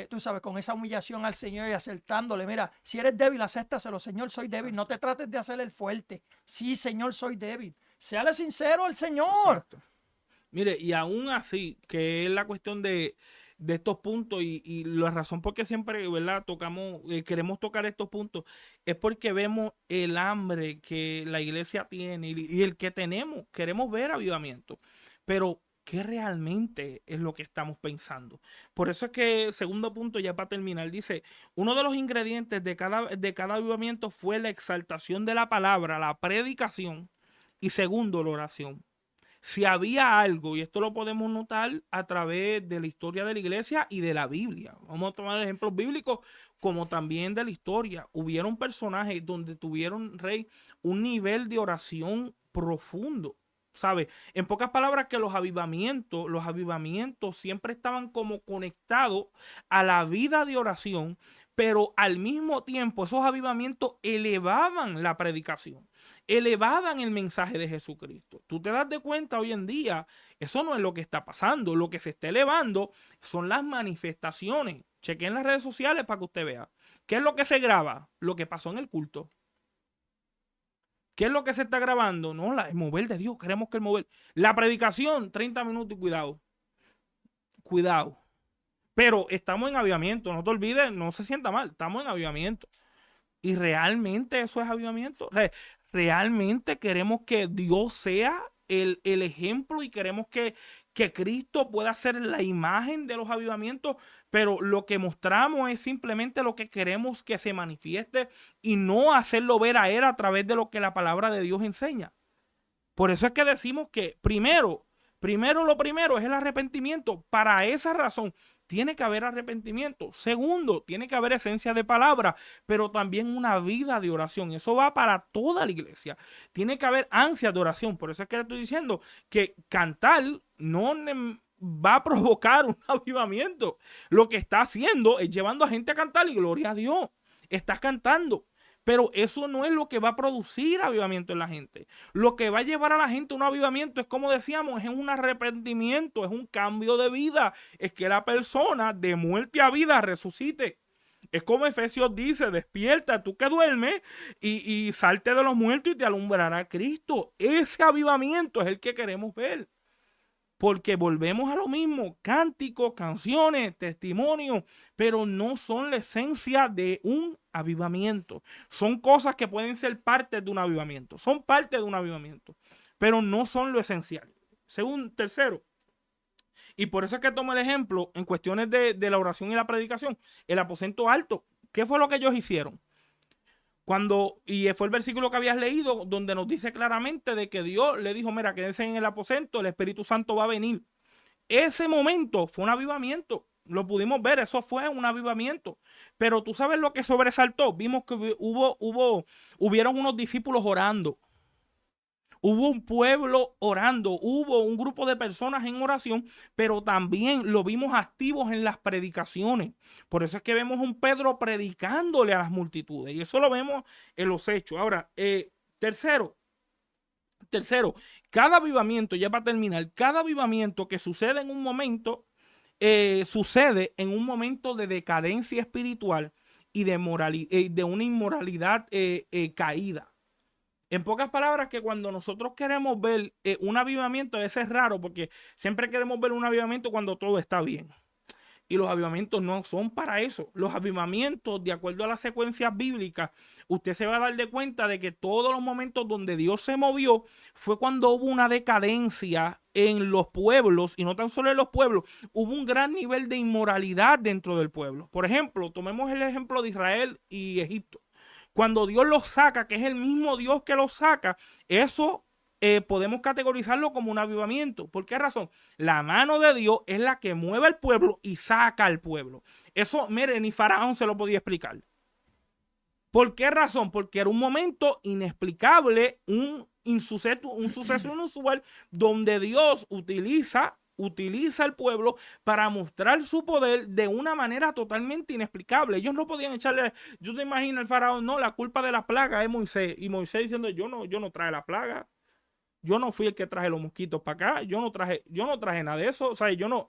tú sabes, con esa humillación al Señor y acertándole. Mira, si eres débil, acéptaselo. Señor, soy débil. No te trates de hacer el fuerte. Sí, Señor, soy débil. Séale sincero al Señor. Exacto. Mire, y aún así, que es la cuestión de estos puntos y la razón por qué siempre, ¿verdad? Queremos tocar estos puntos, es porque vemos el hambre que la iglesia tiene y el que tenemos, queremos ver avivamiento, pero ¿qué realmente es lo que estamos pensando? Por eso es que el segundo punto, ya para terminar, dice, uno de los ingredientes de cada avivamiento fue la exaltación de la palabra, la predicación, y segundo, la oración. Si había algo, y esto lo podemos notar a través de la historia de la iglesia y de la Biblia. Vamos a tomar ejemplos bíblicos como también de la historia. Hubieron personajes donde tuvieron, Rey, un nivel de oración profundo. ¿Sabe? En pocas palabras, que los avivamientos siempre estaban como conectados a la vida de oración, pero al mismo tiempo esos avivamientos elevaban la predicación, elevaban el mensaje de Jesucristo. Tú te das de cuenta hoy en día, eso no es lo que está pasando. Lo que se está elevando son las manifestaciones. Chequen las redes sociales para que usted vea. ¿Qué es lo que se graba? Lo que pasó en el culto. ¿Qué es lo que se está grabando? No, el mover de Dios. Queremos que el mover. La predicación, 30 minutos y cuidado. Cuidado. Pero estamos en avivamiento. No te olvides, no se sienta mal. Estamos en avivamiento. Y realmente eso es avivamiento. Realmente queremos que Dios sea el ejemplo y queremos que Cristo pueda ser la imagen de los avivamientos, pero lo que mostramos es simplemente lo que queremos que se manifieste y no hacerlo ver a Él a través de lo que la palabra de Dios enseña. Por eso es que decimos que primero es el arrepentimiento. Para esa razón tiene que haber arrepentimiento. Segundo, tiene que haber esencia de palabra, pero también una vida de oración. Eso va para toda la iglesia. Tiene que haber ansia de oración. Por eso es que le estoy diciendo que cantar no va a provocar un avivamiento. Lo que está haciendo es llevando a gente a cantar y gloria a Dios. Estás cantando. Pero eso no es lo que va a producir avivamiento en la gente. Lo que va a llevar a la gente a un avivamiento es, como decíamos, es un arrepentimiento, es un cambio de vida. Es que la persona de muerte a vida resucite. Es como Efesios dice, despierta tú que duermes y salte de los muertos y te alumbrará Cristo. Ese avivamiento es el que queremos ver. Porque volvemos a lo mismo, cánticos, canciones, testimonios, pero no son la esencia de un avivamiento. Son cosas que pueden ser parte de un avivamiento, son parte de un avivamiento, pero no son lo esencial. Tercero, y por eso es que tomo el ejemplo en cuestiones de la oración y la predicación, el aposento alto. ¿Qué fue lo que ellos hicieron? Y fue el versículo que habías leído donde nos dice claramente de que Dios le dijo, mira, quédense en el aposento, el Espíritu Santo va a venir. Ese momento fue un avivamiento, lo pudimos ver, eso fue un avivamiento. Pero tú sabes lo que sobresaltó, vimos que hubieron unos discípulos orando. Hubo un pueblo orando, hubo un grupo de personas en oración, pero también lo vimos activos en las predicaciones. Por eso es que vemos un Pedro predicándole a las multitudes y eso lo vemos en los hechos. Ahora, tercero, Tercero, cada avivamiento, ya para terminar, cada avivamiento que sucede en un momento, sucede en un momento de decadencia espiritual y de una inmoralidad caída. En pocas palabras, que cuando nosotros queremos ver un avivamiento, ese es raro, porque siempre queremos ver un avivamiento cuando todo está bien. Y los avivamientos no son para eso. Los avivamientos, de acuerdo a las secuencias bíblicas, usted se va a dar de cuenta de que todos los momentos donde Dios se movió fue cuando hubo una decadencia en los pueblos, y no tan solo en los pueblos, hubo un gran nivel de inmoralidad dentro del pueblo. Por ejemplo, tomemos el ejemplo de Israel y Egipto. Cuando Dios los saca, que es el mismo Dios que los saca, eso podemos categorizarlo como un avivamiento. ¿Por qué razón? La mano de Dios es la que mueve al pueblo y saca al pueblo. Eso, mire, ni Faraón se lo podía explicar. ¿Por qué razón? Porque era un momento inexplicable, un suceso inusual, donde Dios utiliza al pueblo para mostrar su poder de una manera totalmente inexplicable. Ellos no podían echarle, yo te imagino el faraón, no, la culpa de la plaga es Moisés. Y Moisés diciendo, yo no traje la plaga. Yo no fui el que traje los mosquitos para acá, yo no traje nada de eso. O sea, yo no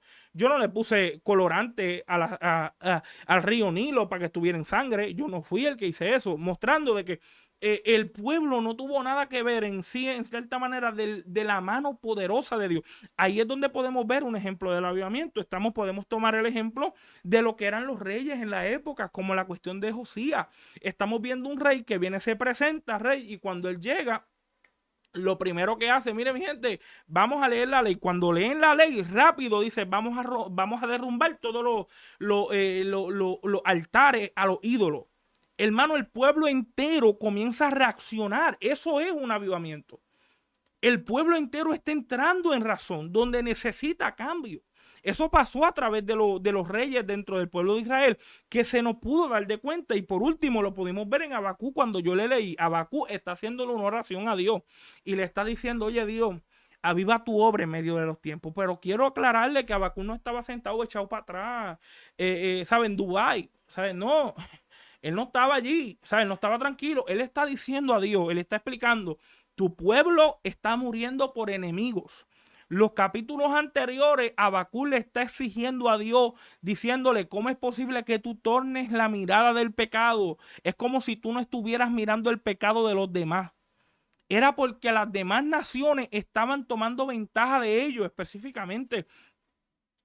le puse colorante al río Nilo para que estuviera en sangre. Yo no fui el que hice eso, mostrando de que el pueblo no tuvo nada que ver en sí, en cierta manera, de la mano poderosa de Dios. Ahí es donde podemos ver un ejemplo del avivamiento. Podemos tomar el ejemplo de lo que eran los reyes en la época, como la cuestión de Josías. Estamos viendo un rey que viene, se presenta, rey, y cuando él llega, lo primero que hace, mire mi gente, vamos a leer la ley. Cuando leen la ley, rápido dice, vamos a derrumbar todos los altares a los ídolos. Hermano, el pueblo entero comienza a reaccionar. Eso es un avivamiento. El pueblo entero está entrando en razón, donde necesita cambio. Eso pasó a través de los reyes dentro del pueblo de Israel, que se nos pudo dar de cuenta. Y por último lo pudimos ver en Habacuc. Cuando yo le leí, Habacuc está haciéndole una oración a Dios y le está diciendo, oye Dios, aviva tu obra en medio de los tiempos. Pero quiero aclararle que Habacuc no estaba sentado echado para atrás, ¿sabe? En Dubái, ¿sabe? No, él no estaba allí, ¿sabe? No estaba tranquilo. Él está diciendo a Dios, él está explicando, tu pueblo está muriendo por enemigos. Los capítulos anteriores, Habacuc le está exigiendo a Dios, diciéndole, ¿cómo es posible que tú tornes la mirada del pecado? Es como si tú no estuvieras mirando el pecado de los demás. Era porque las demás naciones estaban tomando ventaja de ellos, específicamente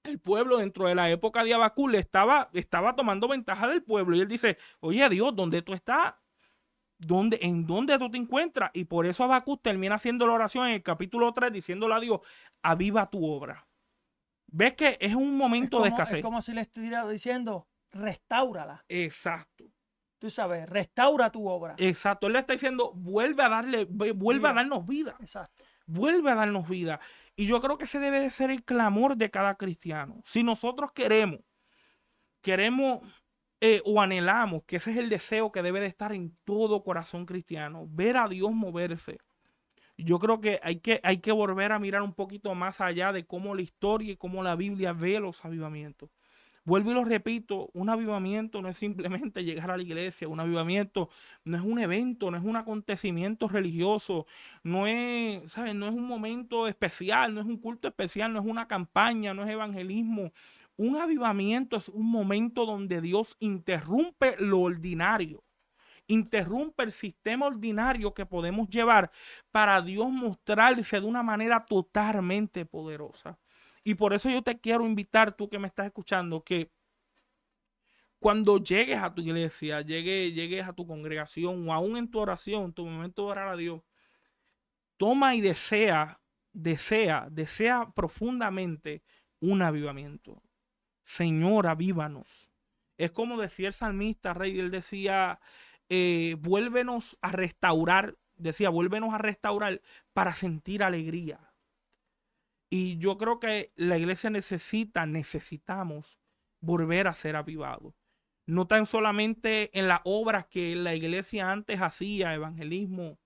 el pueblo dentro de la época de Habacuc estaba tomando ventaja del pueblo. Y él dice, oye Dios, ¿dónde tú estás? ¿En dónde tú te encuentras? Y por eso Habacuc termina haciendo la oración en el capítulo 3, diciéndole a Dios, aviva tu obra. ¿Ves que es un momento de escasez? Es como si le estuviera diciendo, restáurala. Exacto. Tú sabes, restaura tu obra. Exacto. Él le está diciendo, vuelve a darnos vida. Exacto. Vuelve a darnos vida. Y yo creo que ese debe de ser el clamor de cada cristiano. Si nosotros queremos o anhelamos, que ese es el deseo que debe de estar en todo corazón cristiano, ver a Dios moverse. Yo creo que hay que volver a mirar un poquito más allá de cómo la historia y cómo la Biblia ve los avivamientos. Vuelvo y lo repito, un avivamiento no es simplemente llegar a la iglesia, un avivamiento no es un evento, no es un acontecimiento religioso, no es, ¿sabes? No es un momento especial, no es un culto especial, no es una campaña, no es evangelismo. Un avivamiento es un momento donde Dios interrumpe lo ordinario, interrumpe el sistema ordinario que podemos llevar para Dios mostrarse de una manera totalmente poderosa. Y por eso yo te quiero invitar, tú que me estás escuchando, que cuando llegues a tu iglesia, llegues a tu congregación o aún en tu oración, tu momento de orar a Dios, toma y desea profundamente un avivamiento. Señor, avívanos. Es como decía el salmista, rey, él decía, vuélvenos a restaurar para sentir alegría. Y yo creo que la iglesia necesitamos volver a ser avivados. No tan solamente en las obras que la iglesia antes hacía, evangelismo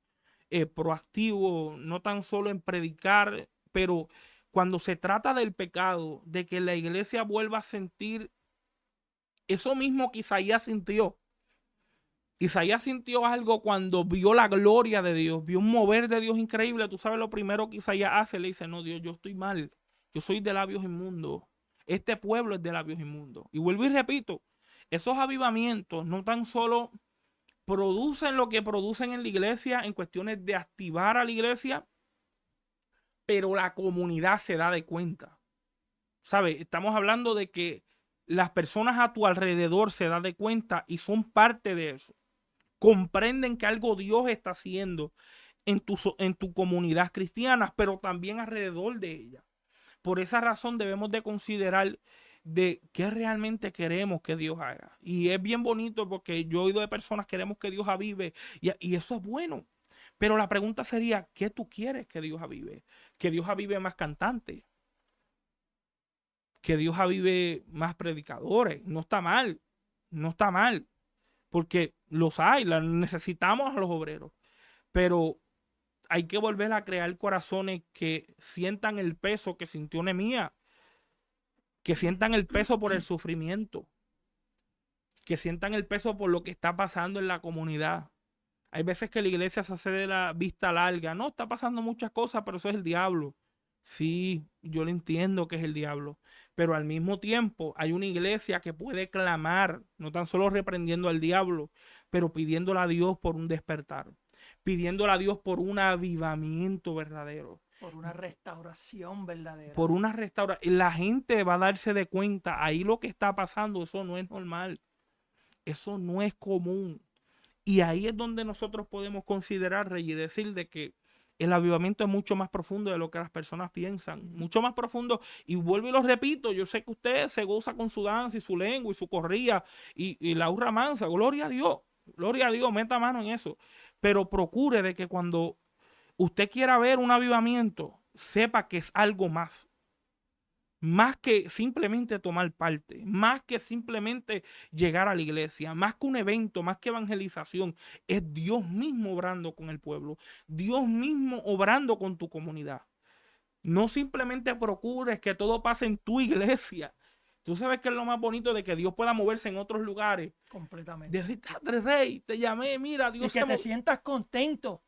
proactivo, no tan solo en predicar, pero cuando se trata del pecado, de que la iglesia vuelva a sentir eso mismo que Isaías sintió. Isaías sintió algo cuando vio la gloria de Dios, vio un mover de Dios increíble. Tú sabes lo primero que Isaías hace, le dice, no, Dios, yo estoy mal, yo soy de labios inmundos, este pueblo es de labios inmundos. Y vuelvo y repito, esos avivamientos no tan solo producen lo que producen en la iglesia en cuestiones de activar a la iglesia, pero la comunidad se da de cuenta. ¿Sabes? Estamos hablando de que las personas a tu alrededor se dan de cuenta y son parte de eso. Comprenden que algo Dios está haciendo en tu comunidad cristiana, pero también alrededor de ella. Por esa razón debemos de considerar de qué realmente queremos que Dios haga. Y es bien bonito porque yo he oído de personas que queremos que Dios avive y eso es bueno. Pero la pregunta sería, ¿qué tú quieres que Dios avive? Que Dios avive más cantantes, que Dios avive más predicadores. No está mal, no está mal, porque los hay, necesitamos a los obreros. Pero hay que volver a crear corazones que sientan el peso que sintió Nehemías, que sientan el peso por el sufrimiento, que sientan el peso por lo que está pasando en la comunidad. Hay veces que la iglesia se hace de la vista larga. No, está pasando muchas cosas, pero eso es el diablo. Sí, yo lo entiendo que es el diablo, pero al mismo tiempo hay una iglesia que puede clamar, no tan solo reprendiendo al diablo, pero pidiéndole a Dios por un despertar, pidiéndole a Dios por un avivamiento verdadero, Por una restauración verdadera. por una restauración. La gente va a darse de cuenta, ahí lo que está pasando, eso no es normal, eso no es común. Y ahí es donde nosotros podemos considerar, Rey, y decir de que el avivamiento es mucho más profundo de lo que las personas piensan, mucho más profundo. Y vuelvo y lo repito, yo sé que usted se goza con su danza y su lengua y su corría y la hurra mansa, gloria a Dios, meta mano en eso. Pero procure de que cuando usted quiera ver un avivamiento, sepa que es algo más que simplemente tomar parte, más que simplemente llegar a la iglesia, más que un evento, más que evangelización, es Dios mismo obrando con el pueblo, Dios mismo obrando con tu comunidad. No simplemente procures que todo pase en tu iglesia. Tú sabes que es lo más bonito de que Dios pueda moverse en otros lugares. Completamente. Decir, Padre Rey, te llamé, mira, Dios Y que te sientas contento.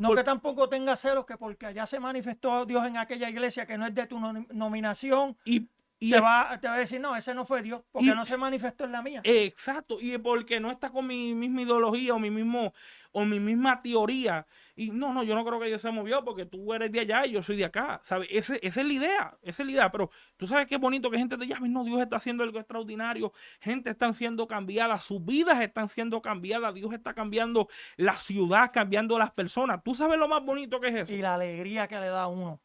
No que tampoco tengas celos, que porque allá se manifestó Dios en aquella iglesia que no es de tu nominación, y te va a decir, no, ese no fue Dios, porque no se manifestó en la mía. Exacto, y porque no está con mi misma ideología o mi misma teoría. Y no, yo no creo que Dios se movió porque tú eres de allá y yo soy de acá, ¿sabes? Esa es la idea, pero tú sabes qué bonito que gente te llame, no, Dios está haciendo algo extraordinario, gente están siendo cambiada, sus vidas están siendo cambiadas, Dios está cambiando la ciudad, cambiando las personas. ¿Tú sabes lo más bonito que es eso? Y la alegría que le da a uno.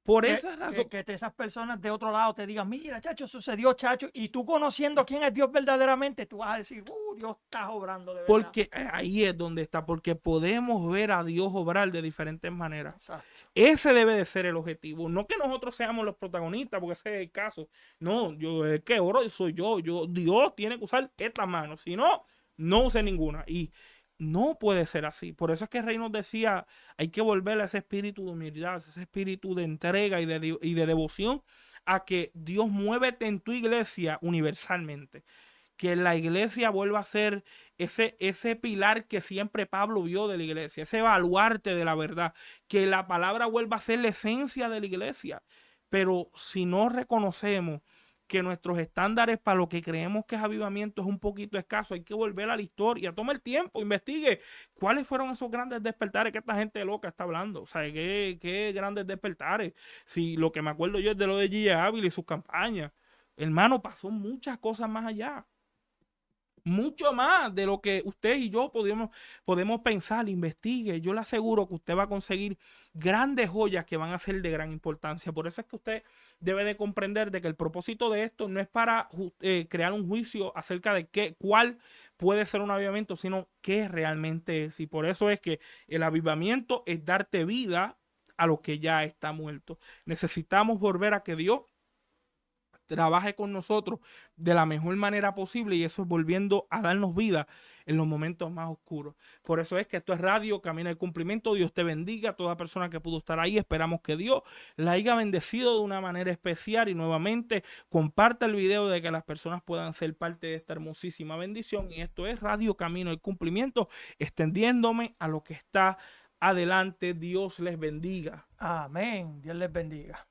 Por esa razón. Que esas personas de otro lado te digan, mira, chacho, sucedió, chacho, y tú conociendo quién es Dios verdaderamente, tú vas a decir, Dios está obrando de verdad. Porque ahí es donde está, porque podemos ver a Dios obrar de diferentes maneras. Exacto. Ese debe de ser el objetivo. No que nosotros seamos los protagonistas, porque ese es el caso. No, es que oro soy yo. Dios tiene que usar esta mano. Si no, no use ninguna. Y no puede ser así. Por eso es que el Rey nos decía, hay que volver a ese espíritu de humildad, ese espíritu de entrega y de devoción a que Dios muévete en tu iglesia universalmente. Que la iglesia vuelva a ser ese pilar que siempre Pablo vio de la iglesia, ese baluarte de la verdad, que la palabra vuelva a ser la esencia de la iglesia. Pero si no reconocemos que nuestros estándares para lo que creemos que es avivamiento es un poquito escaso, hay que volver a la historia, toma el tiempo, investigue cuáles fueron esos grandes despertares que esta gente loca está hablando. O sea, qué grandes despertares. Si lo que me acuerdo yo es de lo de G. Ávila y sus campañas. Hermano, pasó muchas cosas más allá. Mucho más de lo que usted y yo podemos pensar, investigue. Yo le aseguro que usted va a conseguir grandes joyas que van a ser de gran importancia. Por eso es que usted debe de comprender de que el propósito de esto no es para crear un juicio acerca de cuál puede ser un avivamiento, sino qué realmente es. Y por eso es que el avivamiento es darte vida a lo que ya está muerto. Necesitamos volver a que Dios trabaje con nosotros de la mejor manera posible, y eso es volviendo a darnos vida en los momentos más oscuros. Por eso es que esto es Radio Camino al Cumplimiento. Dios te bendiga a toda persona que pudo estar ahí. Esperamos que Dios la haya bendecido de una manera especial, y nuevamente comparta el video de que las personas puedan ser parte de esta hermosísima bendición. Y esto es Radio Camino al Cumplimiento, extendiéndome a lo que está adelante. Dios les bendiga. Amén. Dios les bendiga.